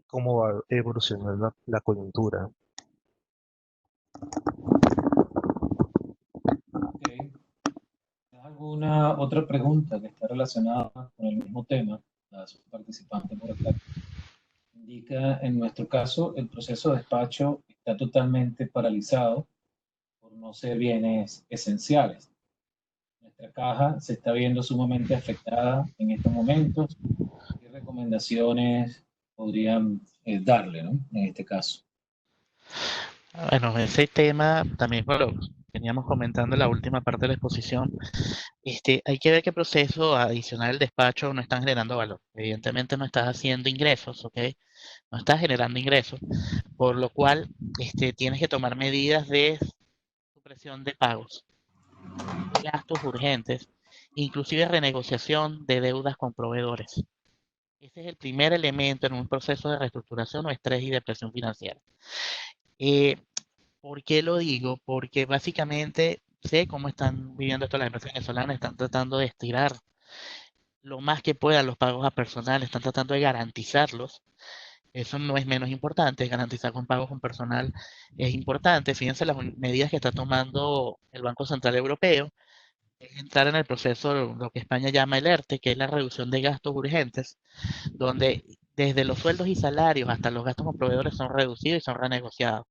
cómo va a evolucionar la coyuntura. Okay. ¿Alguna otra pregunta que está relacionada con el mismo tema? A su participante por acá. Indica, en nuestro caso, el proceso de despacho está totalmente paralizado no ser bienes esenciales. Nuestra caja se está viendo sumamente afectada en estos momentos. ¿Qué recomendaciones podrían darle, ¿no? En este caso? Bueno, ese tema también, bueno, veníamos comentando en la última parte de la exposición. Hay que ver qué proceso adicional del despacho no están generando valor. Evidentemente no estás haciendo ingresos, ¿ok? No estás generando ingresos, por lo cual tienes que tomar medidas de supresión de pagos, de gastos urgentes, inclusive renegociación de deudas con proveedores. Ese es el primer elemento en un proceso de reestructuración o estrés y depresión financiera. Eh, ¿Por qué lo digo? Porque básicamente sé cómo están viviendo todas las empresas venezolanas, están tratando de estirar lo más que puedan los pagos a personal, están tratando de garantizarlos. Eso no es menos importante, garantizar con pagos con personal es importante. Fíjense las medidas que está tomando el Banco Central Europeo, es entrar en el proceso, lo que España llama el ERTE, que es la reducción de gastos urgentes, donde desde los sueldos y salarios hasta los gastos con proveedores son reducidos y son renegociados.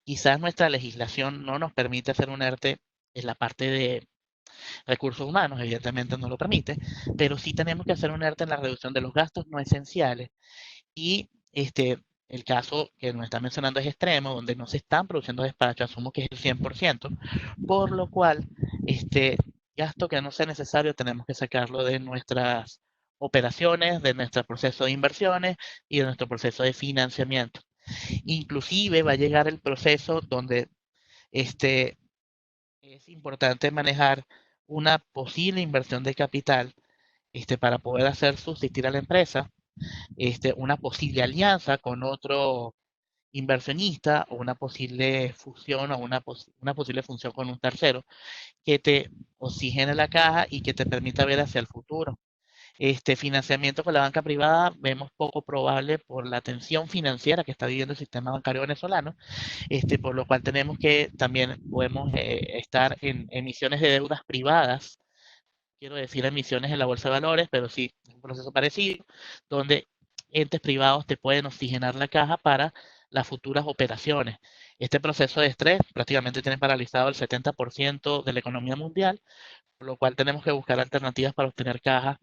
Quizás nuestra legislación no nos permite hacer un ERTE en la parte de recursos humanos, evidentemente no lo permite, pero sí tenemos que hacer un ERTE en la reducción de los gastos no esenciales. Y el caso que nos está mencionando es extremo, donde no se están produciendo despachos, asumo que es el 100%, por lo cual gasto que no sea necesario tenemos que sacarlo de nuestras operaciones, de nuestro proceso de inversiones y de nuestro proceso de financiamiento. Inclusive va a llegar el proceso donde es importante manejar una posible inversión de capital para poder hacer subsistir a la empresa, una posible alianza con otro inversionista o una posible fusión o una posible función con un tercero que te oxigene la caja y que te permita ver hacia el futuro. Financiamiento con la banca privada vemos poco probable por la tensión financiera que está viviendo el sistema bancario venezolano, por lo cual tenemos que también podemos estar en emisiones de deudas privadas, quiero decir emisiones en la bolsa de valores, pero sí, es un proceso parecido, donde entes privados te pueden oxigenar la caja para las futuras operaciones. Este proceso de estrés prácticamente tiene paralizado el 70% de la economía mundial, por lo cual tenemos que buscar alternativas para obtener caja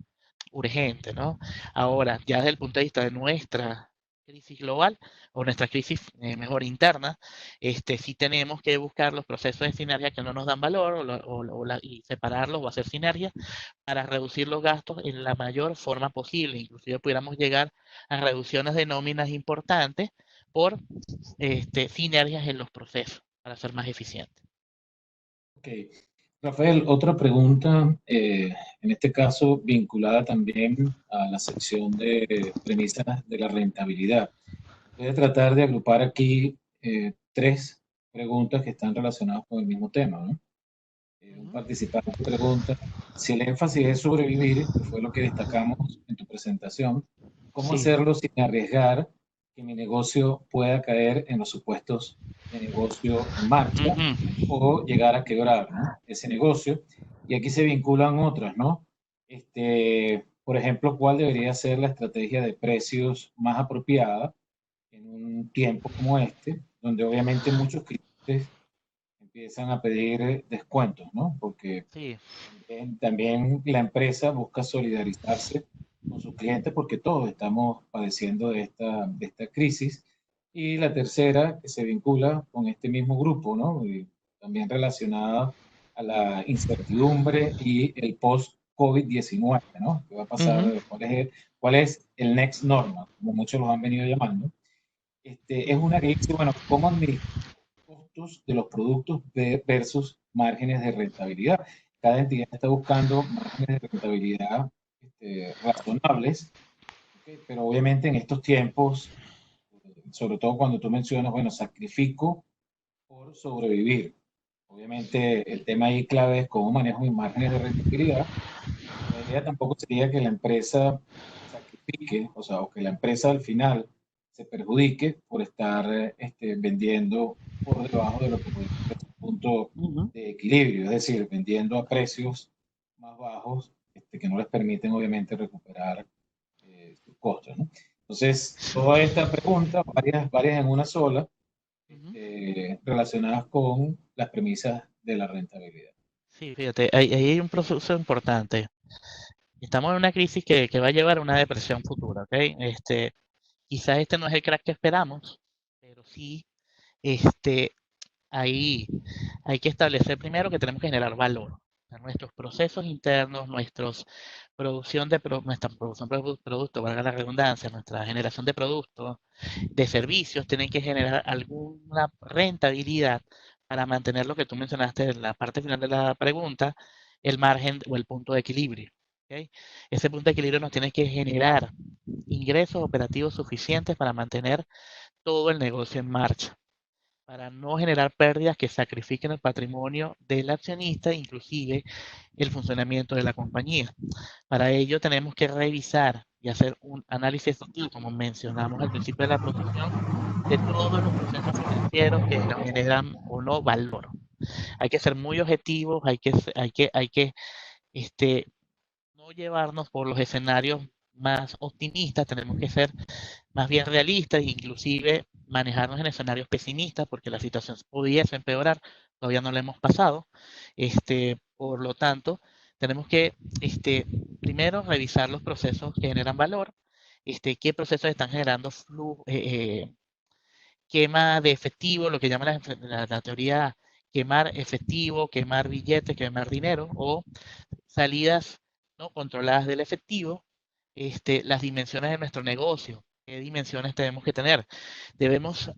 urgente, ¿no? Ahora, ya desde el punto de vista de nuestra crisis global o nuestra crisis mejor interna, sí tenemos que buscar los procesos de sinergia que no nos dan valor y separarlos o hacer sinergia para reducir los gastos en la mayor forma posible. Inclusive pudiéramos llegar a reducciones de nóminas importantes por sinergias en los procesos para ser más eficientes. Ok. Rafael, otra pregunta, en este caso vinculada también a la sección de premisas de la rentabilidad. Voy a tratar de agrupar aquí tres preguntas que están relacionadas con el mismo tema, ¿no? Un participante pregunta, si el énfasis es sobrevivir, que fue lo que destacamos en tu presentación, ¿cómo Sí. hacerlo sin arriesgar que mi negocio pueda caer en los supuestos de negocio en marcha o llegar a quebrar, ¿no? Ese negocio? Y aquí se vinculan otras, ¿no? Por ejemplo, ¿cuál debería ser la estrategia de precios más apropiada en un tiempo como este, donde obviamente muchos clientes empiezan a pedir descuentos, ¿no? Porque Sí. también la empresa busca solidarizarse con sus clientes porque todos estamos padeciendo de esta crisis. Y la tercera, que se vincula con este mismo grupo, ¿no? Y también relacionada a la incertidumbre y el post-COVID-19, ¿no? ¿Qué va a pasar? ¿Cuál es el next normal? Como muchos los han venido llamando. Es una que dice, bueno, ¿cómo administrar costos de los productos versus márgenes de rentabilidad? Cada entidad está buscando márgenes de rentabilidad razonables, ¿okay? Pero obviamente en estos tiempos, sobre todo cuando tú mencionas, bueno, sacrifico por sobrevivir. Obviamente el tema ahí clave es cómo manejo mis márgenes de rentabilidad. La idea tampoco sería que la empresa sacrifique, o sea, o que la empresa al final se perjudique por estar vendiendo por debajo de lo que puede ser su punto de equilibrio, es decir, vendiendo a precios más bajos que no les permiten obviamente recuperar sus costos, ¿no? Entonces, toda esta pregunta, varias en una sola, relacionadas con las premisas de la rentabilidad. Sí, fíjate, ahí hay un proceso importante. Estamos en una crisis que va a llevar a una depresión futura, ¿ok? Quizás este no es el crack que esperamos, pero sí, este, ahí hay que establecer primero que tenemos que generar valor. O sea, nuestros procesos internos, nuestra producción de producto, valga la redundancia, nuestra generación de productos, de servicios, tienen que generar alguna rentabilidad para mantener lo que tú mencionaste en la parte final de la pregunta, el margen o el punto de equilibrio. ¿Okay? Ese punto de equilibrio nos tiene que generar ingresos operativos suficientes para mantener todo el negocio en marcha, para no generar pérdidas que sacrifiquen el patrimonio del accionista, inclusive el funcionamiento de la compañía. Para ello tenemos que revisar y hacer un análisis exhaustivo, como mencionamos al principio de la producción, de todos los procesos financieros que nos generan o no valor. Hay que ser muy objetivos, hay que no llevarnos por los escenarios más optimistas, tenemos que ser más bien realistas e inclusive manejarnos en escenarios pesimistas porque la situación pudiese empeorar, todavía no la hemos pasado. Por lo tanto, tenemos que primero revisar los procesos que generan valor, qué procesos están generando quema de efectivo, lo que llama la teoría quemar efectivo, quemar billetes, quemar dinero, o salidas no controladas del efectivo, las dimensiones de nuestro negocio, qué dimensiones tenemos que tener. Debemos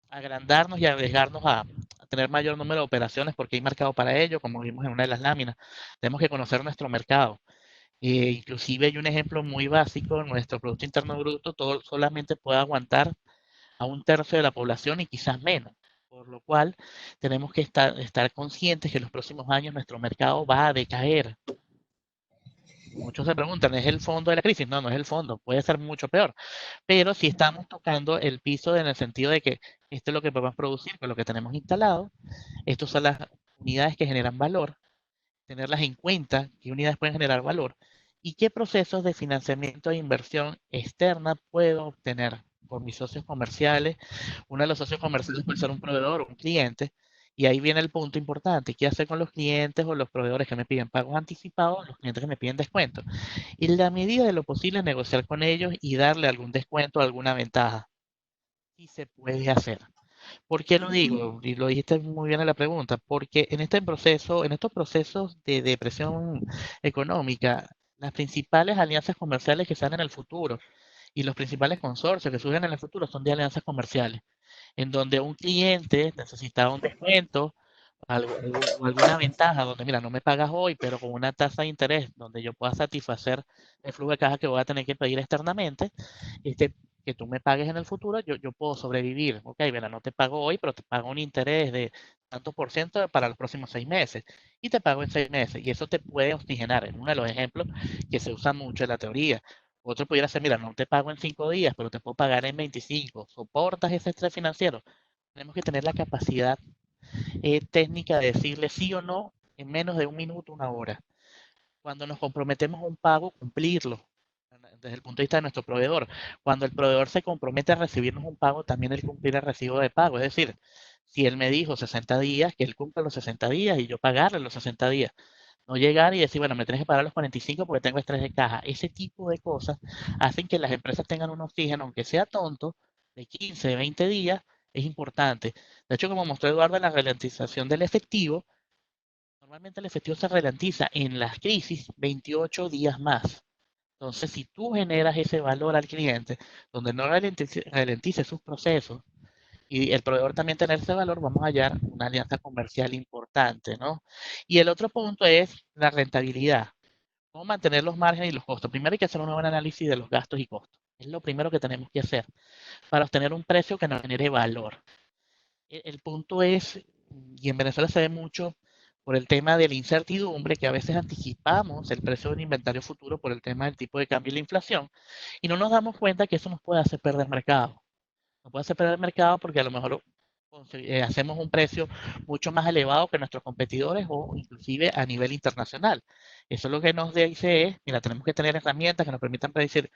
agrandarnos y arriesgarnos a tener mayor número de operaciones porque hay mercado para ello, como vimos en una de las láminas. Tenemos que conocer nuestro mercado. Inclusive hay un ejemplo muy básico, nuestro Producto Interno Bruto solamente puede aguantar a un tercio de la población y quizás menos. Por lo cual tenemos que estar conscientes que en los próximos años nuestro mercado va a decaer. Muchos se preguntan, ¿es el fondo de la crisis? No, no es el fondo, puede ser mucho peor. Pero si estamos tocando el piso en el sentido de que esto es lo que podemos producir con lo que tenemos instalado, estas son las unidades que generan valor, tenerlas en cuenta, qué unidades pueden generar valor y qué procesos de financiamiento e inversión externa puedo obtener por mis socios comerciales. Uno de los socios comerciales puede ser un proveedor o un cliente. Y ahí viene el punto importante, ¿qué hacer con los clientes o los proveedores que me piden pagos anticipados, los clientes que me piden descuentos? Y en la medida de lo posible negociar con ellos y darle algún descuento o alguna ventaja. Sí se puede hacer. ¿Por qué lo digo? Y lo dijiste muy bien en la pregunta, porque en estos procesos de depresión económica, las principales alianzas comerciales que salen en el futuro y los principales consorcios que surgen en el futuro son de alianzas comerciales, en donde un cliente necesitaba un descuento o alguna ventaja, donde mira, no me pagas hoy, pero con una tasa de interés donde yo pueda satisfacer el flujo de caja que voy a tener que pedir externamente, que tú me pagues en el futuro, yo puedo sobrevivir. Ok, mira, no te pago hoy, pero te pago un interés de tantos por ciento para los próximos 6 meses y te pago en 6 meses. Y eso te puede oxigenar. Es uno de los ejemplos que se usa mucho en la teoría. Otro pudiera ser, mira, no te pago en 5 días, pero te puedo pagar en 25. ¿Soportas ese estrés financiero? Tenemos que tener la capacidad técnica de decirle sí o no en menos de un minuto, una hora. Cuando nos comprometemos a un pago, cumplirlo desde el punto de vista de nuestro proveedor. Cuando el proveedor se compromete a recibirnos un pago, también él cumplir el recibo de pago. Es decir, si él me dijo 60 días, que él cumpla los 60 días y yo pagarle los 60 días. No llegar y decir, bueno, me tienes que pagar los 45 porque tengo estrés de caja. Ese tipo de cosas hacen que las empresas tengan un oxígeno, aunque sea tonto, de 15, de 20 días, es importante. De hecho, como mostró Eduardo en la ralentización del efectivo, normalmente el efectivo se ralentiza en las crisis 28 días más. Entonces, si tú generas ese valor al cliente, donde no ralentice sus procesos y el proveedor también tener ese valor, vamos a hallar una alianza comercial importante, ¿no? Y el otro punto es la rentabilidad. ¿Cómo mantener los márgenes y los costos? Primero hay que hacer un buen análisis de los gastos y costos. Es lo primero que tenemos que hacer para obtener un precio que nos genere valor. El punto es, y en Venezuela se ve mucho por el tema de la incertidumbre, que a veces anticipamos el precio de un inventario futuro por el tema del tipo de cambio y la inflación, y no nos damos cuenta que eso nos puede hacer perder mercado. Nos puede hacer perder mercado porque a lo mejor hacemos un precio mucho más elevado que nuestros competidores o inclusive a nivel internacional. Eso lo que nos dice es, mira, tenemos que tener herramientas que nos permitan predecir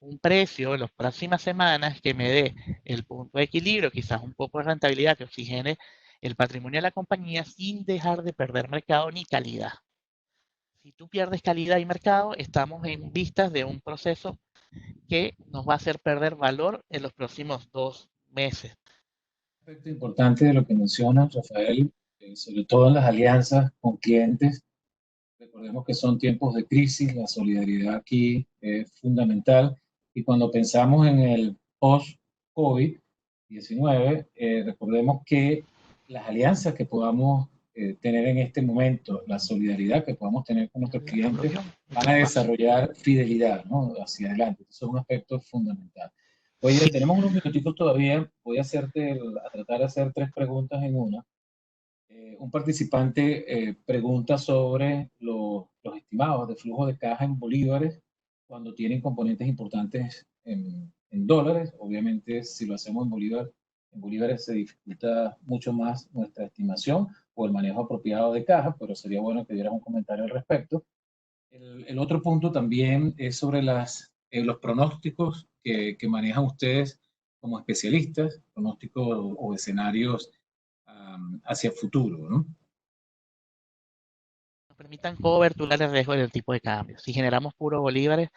un precio en las próximas semanas que me dé el punto de equilibrio, quizás un poco de rentabilidad que oxigene el patrimonio de la compañía sin dejar de perder mercado ni calidad. Si tú pierdes calidad y mercado, estamos en vistas de un proceso que nos va a hacer perder valor en los próximos 2 meses. Un aspecto importante de lo que mencionas, Rafael, sobre todo en las alianzas con clientes. Recordemos que son tiempos de crisis, la solidaridad aquí es fundamental. Y cuando pensamos en el post-COVID-19, recordemos que las alianzas que podamos tener en este momento, la solidaridad que podamos tener con nuestros clientes, van a desarrollar fidelidad, ¿no? Hacia adelante. Eso es un aspecto fundamental. Oye, tenemos unos minutitos todavía. Voy a tratar de hacer 3 preguntas en una. Un participante pregunta sobre los estimados de flujo de caja en bolívares cuando tienen componentes importantes en dólares. Obviamente, si lo hacemos en bolívares se dificulta mucho más nuestra estimación o el manejo apropiado de caja, pero sería bueno que dieras un comentario al respecto. El otro punto también es sobre los pronósticos que manejan ustedes como especialistas, pronósticos o escenarios hacia el futuro, ¿no? Nos permitan coberturar el riesgo del tipo de cambio. Si generamos puros bolívares,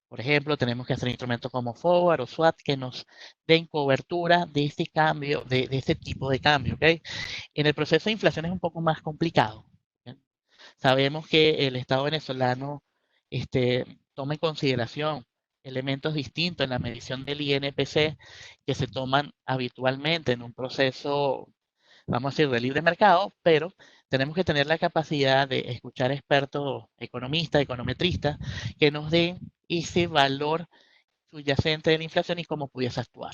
por ejemplo, tenemos que hacer instrumentos como forward o swap que nos den cobertura de ese cambio, de ese tipo de cambio, ¿ok? En el proceso de inflación es un poco más complicado. ¿Okay? Sabemos que el Estado venezolano toma en consideración elementos distintos en la medición del INPC que se toman habitualmente en un proceso, vamos a decir, de libre mercado, pero tenemos que tener la capacidad de escuchar expertos economistas, econometristas, que nos den ese valor subyacente de la inflación y cómo pudiese actuar.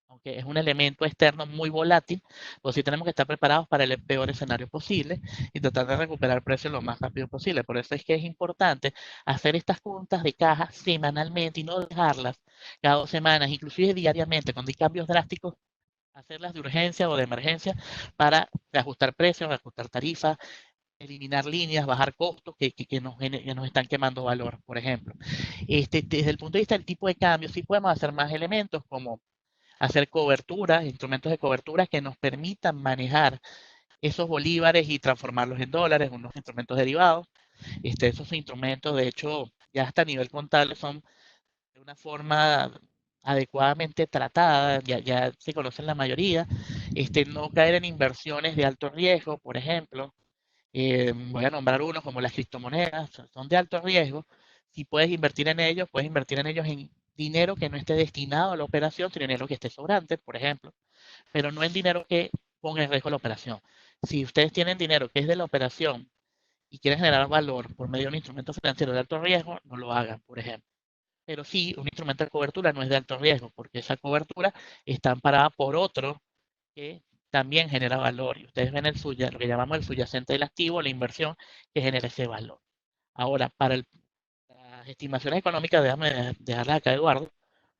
Aunque es un elemento externo muy volátil, pues sí tenemos que estar preparados para el peor escenario posible y tratar de recuperar precios lo más rápido posible. Por eso es que es importante hacer estas juntas de caja semanalmente y no dejarlas cada 2 semanas, inclusive diariamente, cuando hay cambios drásticos, hacerlas de urgencia o de emergencia para ajustar precios, ajustar tarifas, eliminar líneas, bajar costos que nos están quemando valor, por ejemplo. Desde el punto de vista del tipo de cambio, sí podemos hacer más elementos como hacer coberturas, instrumentos de cobertura que nos permitan manejar esos bolívares y transformarlos en dólares, unos instrumentos derivados. Esos instrumentos, de hecho, ya hasta a nivel contable son de una forma adecuadamente tratada, ya se conocen la mayoría. No caer en inversiones de alto riesgo, por ejemplo. Voy a nombrar unos como las criptomonedas, son de alto riesgo. Si puedes invertir en ellos, puedes invertir en ellos en dinero que no esté destinado a la operación, sino dinero que esté sobrante, por ejemplo, pero no en dinero que ponga en riesgo la operación. Si ustedes tienen dinero que es de la operación y quieren generar valor por medio de un instrumento financiero de alto riesgo, no lo hagan, por ejemplo. Pero sí, un instrumento de cobertura no es de alto riesgo, porque esa cobertura está amparada por otro que también genera valor. Y ustedes ven lo que llamamos el subyacente del activo, la inversión que genera ese valor. Ahora, para las estimaciones económicas, déjame dejarlas acá, Eduardo,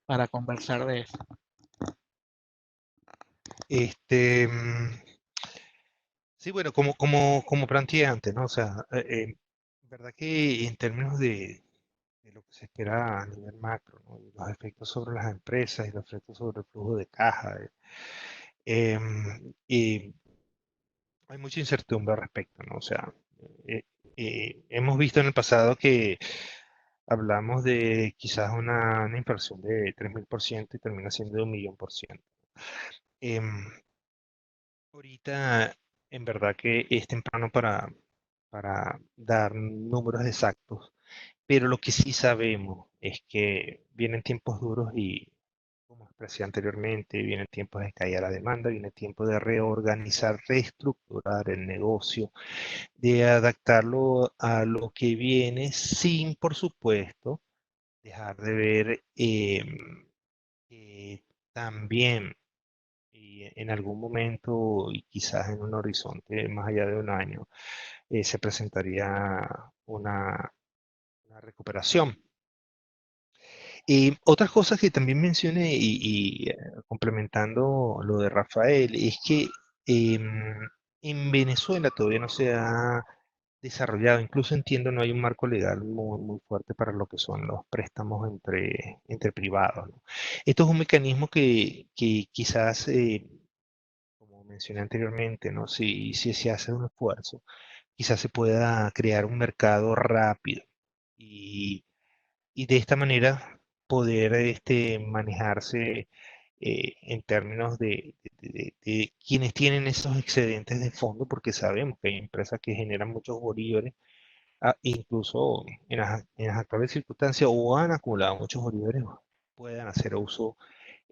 para conversar de eso. Sí, bueno, como planteé antes, ¿no? O sea, verdad que en términos de lo que se espera a nivel macro, ¿no? Y los efectos sobre las empresas y los efectos sobre el flujo de caja, y hay mucha incertidumbre al respecto, ¿no? O sea, eh, hemos visto en el pasado que hablamos de quizás una inversión de 3000% y termina siendo de 1.000.000%. Em, Ahorita, en verdad que es temprano para dar números exactos, pero lo que sí sabemos es que vienen tiempos duros y, como expresé anteriormente, vienen tiempos de caída la demanda, viene tiempo de reorganizar, reestructurar el negocio, de adaptarlo a lo que viene, sin, por supuesto, dejar de ver que también y en algún momento, y quizás en un horizonte más allá de un año, se presentaría una recuperación. Y otras cosas que también mencioné complementando lo de Rafael, es que en Venezuela todavía no se ha desarrollado. Incluso entiendo no hay un marco legal muy fuerte para lo que son los préstamos entre privados, ¿no? Esto es un mecanismo que quizás, como mencioné anteriormente, ¿no? Si se hace un esfuerzo, quizás se pueda crear un mercado rápido y, y de esta manera poder manejarse en términos de quienes tienen esos excedentes de fondo, porque sabemos que hay empresas que generan muchos bolívares, incluso en las actuales circunstancias, o han acumulado muchos bolívares, puedan hacer uso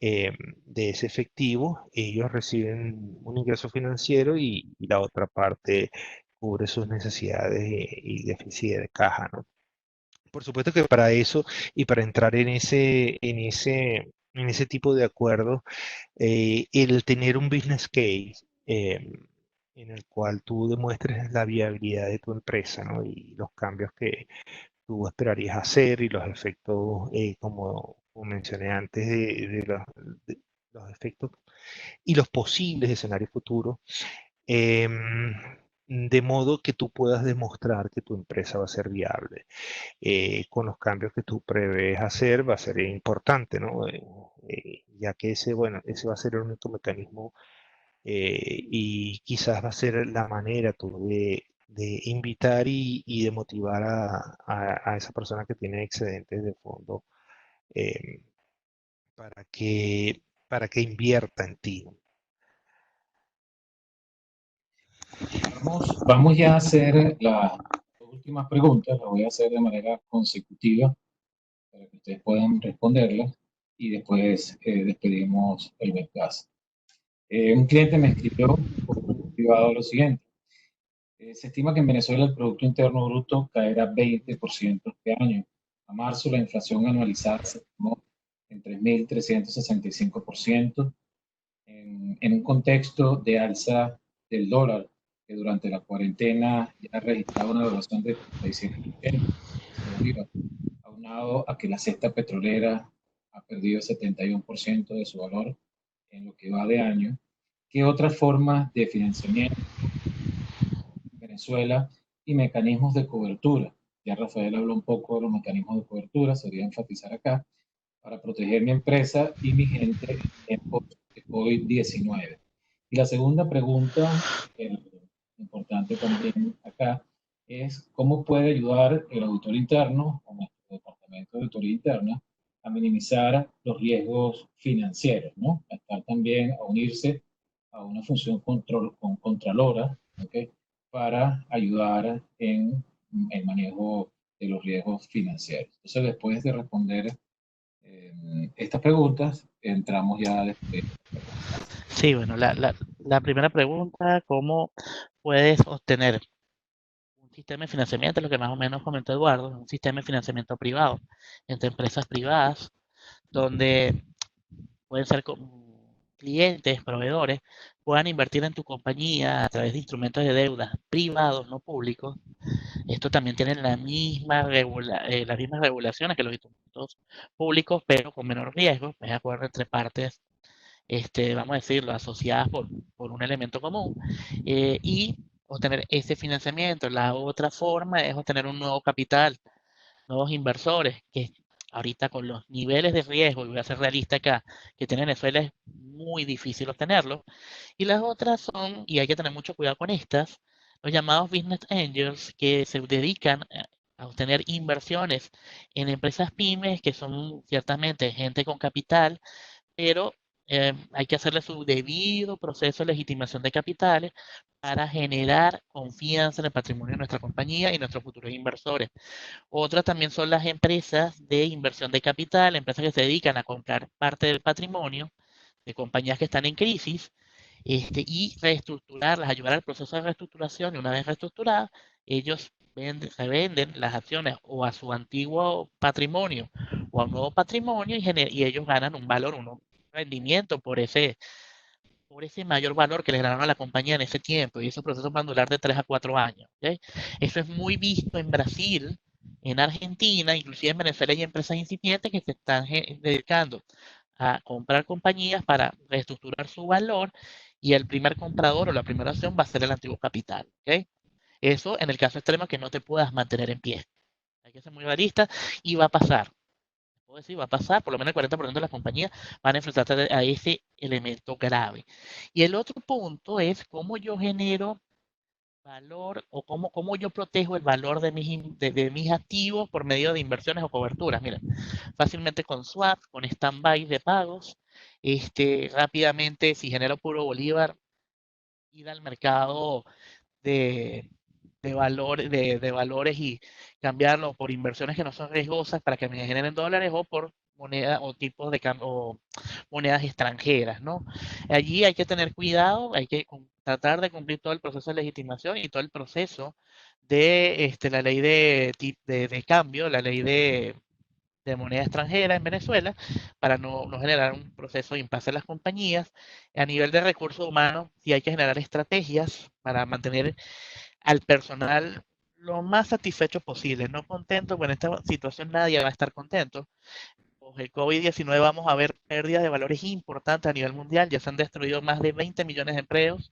eh, de ese efectivo. Ellos reciben un ingreso financiero y la otra parte cubre sus necesidades y déficit de caja, ¿no? Por supuesto que para eso y para entrar en ese tipo de acuerdos, el tener un business case en el cual tú demuestres la viabilidad de tu empresa, ¿no? Y los cambios que tú esperarías hacer y los efectos, como mencioné antes, de los efectos y los posibles escenarios futuros, em, de modo que tú puedas demostrar que tu empresa va a ser viable con los cambios que tú prevés hacer, va a ser importante, ¿no? Ya que bueno, ese va a ser el único mecanismo y quizás va a ser la manera tú de invitar y de motivar a esa persona que tiene excedentes de fondo eh, para para que invierta en ti. Vamos ya a hacer las dos últimas preguntas, las voy a hacer de manera consecutiva para que ustedes puedan responderlas y después despedimos el webcast. Un cliente me escribió por privado lo siguiente. Se estima que en Venezuela el Producto Interno Bruto caerá 20% este año. A marzo la inflación anualizada se estimó en 3.365%, en un contexto de alza del dólar, que durante la cuarentena ya ha registrado una devaluación de 37% sobre el Bolívar, aunado a que la cesta petrolera ha perdido 71% de su valor en lo que va de año. ¿Qué otras formas de financiamiento en Venezuela y mecanismos de cobertura? Ya Rafael habló un poco de los mecanismos de cobertura, sería enfatizar acá, para proteger mi empresa y mi gente en tiempos de COVID-19. Y la segunda pregunta, importante también acá, es cómo puede ayudar el auditor interno o nuestro departamento de auditoría interna a minimizar los riesgos financieros, ¿no? A estar también, a unirse a una función contralora, ¿okay? Para ayudar en el manejo de los riesgos financieros. Entonces, después de responder estas preguntas, entramos ya después. Sí, bueno, la primera pregunta, ¿cómo puedes obtener un sistema de financiamiento? Lo que más o menos comentó Eduardo, un sistema de financiamiento privado entre empresas privadas, donde pueden ser clientes, proveedores, puedan invertir en tu compañía a través de instrumentos de deuda privados, no públicos. Esto también tiene las mismas regulaciones que los instrumentos públicos, pero con menor riesgo, es acuerdo entre partes, vamos a decirlo, asociadas por un elemento común, y obtener ese financiamiento. La otra forma es obtener un nuevo capital, nuevos inversores, que ahorita con los niveles de riesgo, y voy a ser realista acá, que tiene Venezuela es muy difícil obtenerlo. Y las otras son, y hay que tener mucho cuidado con estas, los llamados business angels, que se dedican a obtener inversiones en empresas pymes, que son ciertamente gente con capital, pero hay que hacerle su debido proceso de legitimación de capitales para generar confianza en el patrimonio de nuestra compañía y nuestros futuros inversores. Otras también son las empresas de inversión de capital, empresas que se dedican a comprar parte del patrimonio de compañías que están en crisis, y reestructurarlas, ayudar al proceso de reestructuración. Y una vez reestructuradas, ellos revenden las acciones o a su antiguo patrimonio o a un nuevo patrimonio, y ellos ganan un valor, un rendimiento por ese mayor valor que le ganaron a la compañía en ese tiempo. Y esos procesos van a durar de 3 a 4 años. ¿Okay? Eso es muy visto en Brasil, en Argentina, inclusive en Venezuela hay empresas incipientes que se están dedicando a comprar compañías para reestructurar su valor, y el primer comprador o la primera acción va a ser el antiguo capital. ¿Okay? Eso en el caso extremo que no te puedas mantener en pie. Hay que ser muy realista y va a pasar. Puedo decir, va a pasar, por lo menos el 40% de las compañías van a enfrentarse a ese elemento grave. Y el otro punto es cómo yo genero valor o cómo yo protejo el valor de mis activos por medio de inversiones o coberturas. Mira, fácilmente con swap, con stand-by de pagos, rápidamente, si genero puro bolívar, ir al mercado de, de valores y cambiarlo por inversiones que no son riesgosas para que me generen dólares o por moneda o tipos de cambio o monedas extranjeras, ¿no? Allí hay que tener cuidado, hay que tratar de cumplir todo el proceso de legitimación y todo el proceso de la ley de cambio, la ley de moneda extranjera en Venezuela para no generar un proceso de impasse en las compañías. A nivel de recursos humanos, sí hay que generar estrategias para mantener al personal lo más satisfecho posible, no contento, bueno, en esta situación nadie va a estar contento. Con el COVID-19 vamos a ver pérdidas de valores importantes a nivel mundial, ya se han destruido más de 20 millones de empleos.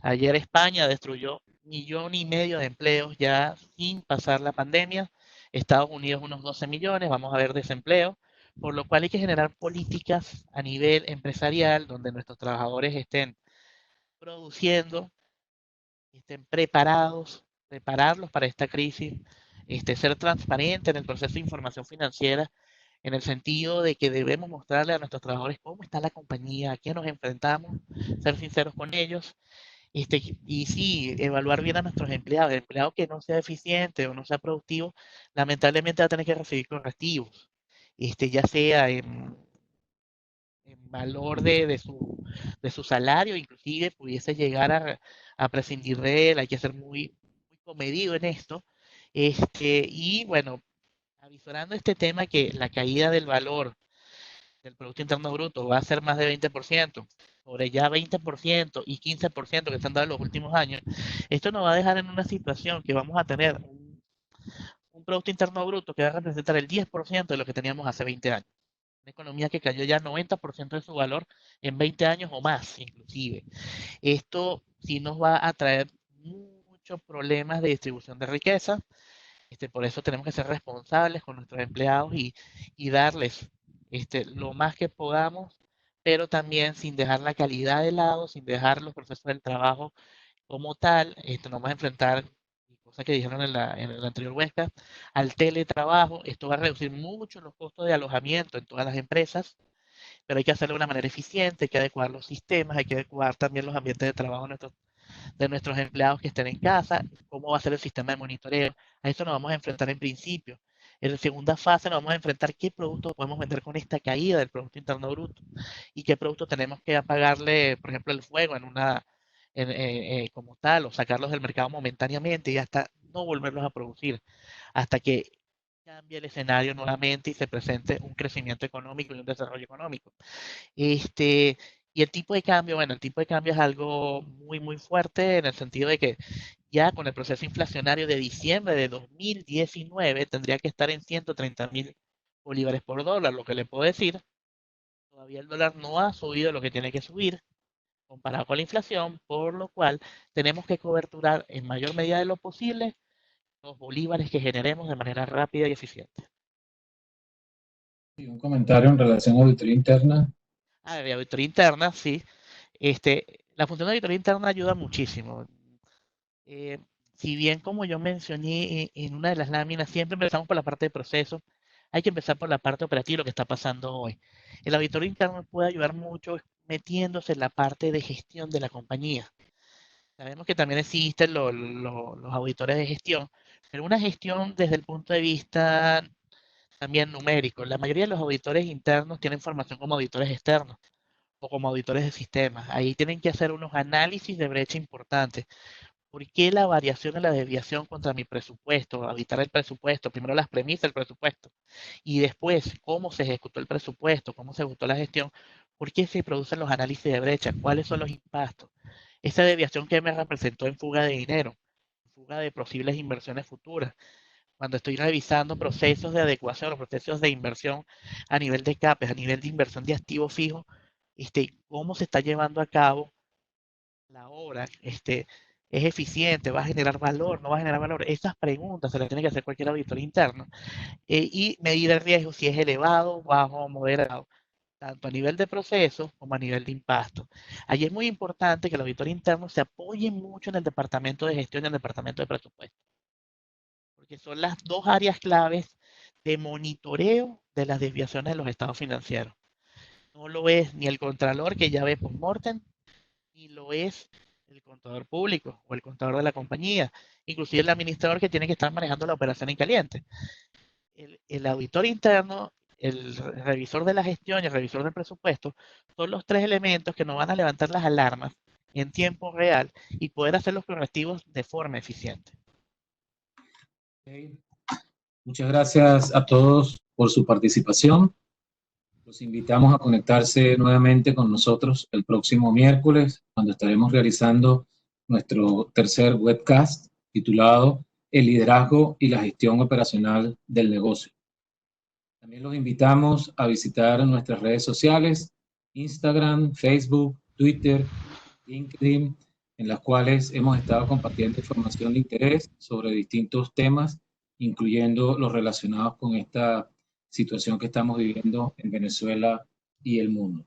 Ayer España destruyó 1,5 millones de empleos ya sin pasar la pandemia. Estados Unidos unos 12 millones, vamos a ver desempleo, por lo cual hay que generar políticas a nivel empresarial donde nuestros trabajadores estén produciendo, estén preparados, prepararlos para esta crisis, ser transparente en el proceso de información financiera, en el sentido de que debemos mostrarle a nuestros trabajadores cómo está la compañía, a qué nos enfrentamos, ser sinceros con ellos, y sí, evaluar bien a nuestros empleados. El empleado que no sea eficiente o no sea productivo, lamentablemente va a tener que recibir correctivos, ya sea en valor de su salario, inclusive pudiese llegar a prescindir de él, hay que ser muy comedido en esto. Y bueno, avisorando este tema que la caída del valor del Producto Interno Bruto va a ser más de 20%, sobre ya 20% y 15% que se han dado en los últimos años, esto nos va a dejar en una situación que vamos a tener un Producto Interno Bruto que va a representar el 10% de lo que teníamos hace 20 años. Una economía que cayó ya 90% de su valor en 20 años o más, inclusive. Esto sí nos va a traer muchos problemas de distribución de riqueza. Por eso tenemos que ser responsables con nuestros empleados y darles lo más que podamos, pero también sin dejar la calidad de lado, sin dejar los procesos del trabajo como tal. Nos vamos a enfrentar, cosa que dijeron en el anterior webcast, al teletrabajo. Esto va a reducir mucho los costos de alojamiento en todas las empresas, pero hay que hacerlo de una manera eficiente, hay que adecuar los sistemas, hay que adecuar también los ambientes de trabajo de nuestros empleados que estén en casa, cómo va a ser el sistema de monitoreo. A eso nos vamos a enfrentar en principio. En la segunda fase nos vamos a enfrentar qué productos podemos vender con esta caída del Producto Interno Bruto y qué productos tenemos que apagarle, por ejemplo, el fuego como tal, o sacarlos del mercado momentáneamente y hasta no volverlos a producir, hasta que cambie el escenario nuevamente y se presente un crecimiento económico y un desarrollo económico. Y el tipo de cambio, bueno, el tipo de cambio es algo muy fuerte en el sentido de que ya con el proceso inflacionario de diciembre de 2019 tendría que estar en 130.000 bolívares por dólar, lo que le puedo decir, todavía el dólar no ha subido lo que tiene que subir comparado con la inflación, por lo cual tenemos que coberturar en mayor medida de lo posible los bolívares que generemos de manera rápida y eficiente. Y un comentario en relación a auditoría interna. De auditoría interna, sí. La función de auditoría interna ayuda muchísimo. Eh, si bien, como yo mencioné en una de las láminas, siempre empezamos por la parte de proceso, hay que empezar por la parte operativa, lo que está pasando hoy. El auditor interno puede ayudar mucho metiéndose en la parte de gestión de la compañía. Sabemos que también existen los auditores de gestión, pero una gestión desde el punto de vista también numérico. La mayoría de los auditores internos tienen formación como auditores externos o como auditores de sistemas. Ahí tienen que hacer unos análisis de brecha importantes. ¿Por qué la variación de la desviación contra mi presupuesto? Auditar el presupuesto, primero las premisas del presupuesto y después cómo se ejecutó el presupuesto, cómo se ejecutó la gestión, por qué se producen los análisis de brecha, cuáles son los impactos. Esa desviación que me representó en fuga de dinero, fuga de posibles inversiones futuras. Cuando estoy revisando procesos de adecuación o procesos de inversión a nivel de CAPEX, a nivel de inversión de activos fijos, cómo se está llevando a cabo la obra, ¿Es eficiente? ¿Va a generar valor? ¿No va a generar valor? Esas preguntas se las tiene que hacer cualquier auditor interno. Y medir el riesgo si es elevado, bajo o moderado, tanto a nivel de proceso como a nivel de impacto. Allí es muy importante que el auditor interno se apoye mucho en el departamento de gestión y en el departamento de presupuesto, porque son las dos áreas claves de monitoreo de las desviaciones de los estados financieros. No lo es ni el contralor que ya ve post-mortem, ni lo es el contador público o el contador de la compañía, inclusive el administrador que tiene que estar manejando la operación en caliente. El auditor interno, el revisor de la gestión y el revisor del presupuesto son los tres elementos que nos van a levantar las alarmas en tiempo real y poder hacer los correctivos de forma eficiente. Okay. Muchas gracias a todos por su participación. Los invitamos a conectarse nuevamente con nosotros el próximo miércoles, cuando estaremos realizando nuestro tercer webcast titulado El liderazgo y la gestión operacional del negocio. También los invitamos a visitar nuestras redes sociales, Instagram, Facebook, Twitter, LinkedIn, en las cuales hemos estado compartiendo información de interés sobre distintos temas, incluyendo los relacionados con esta situación que estamos viviendo en Venezuela y el mundo.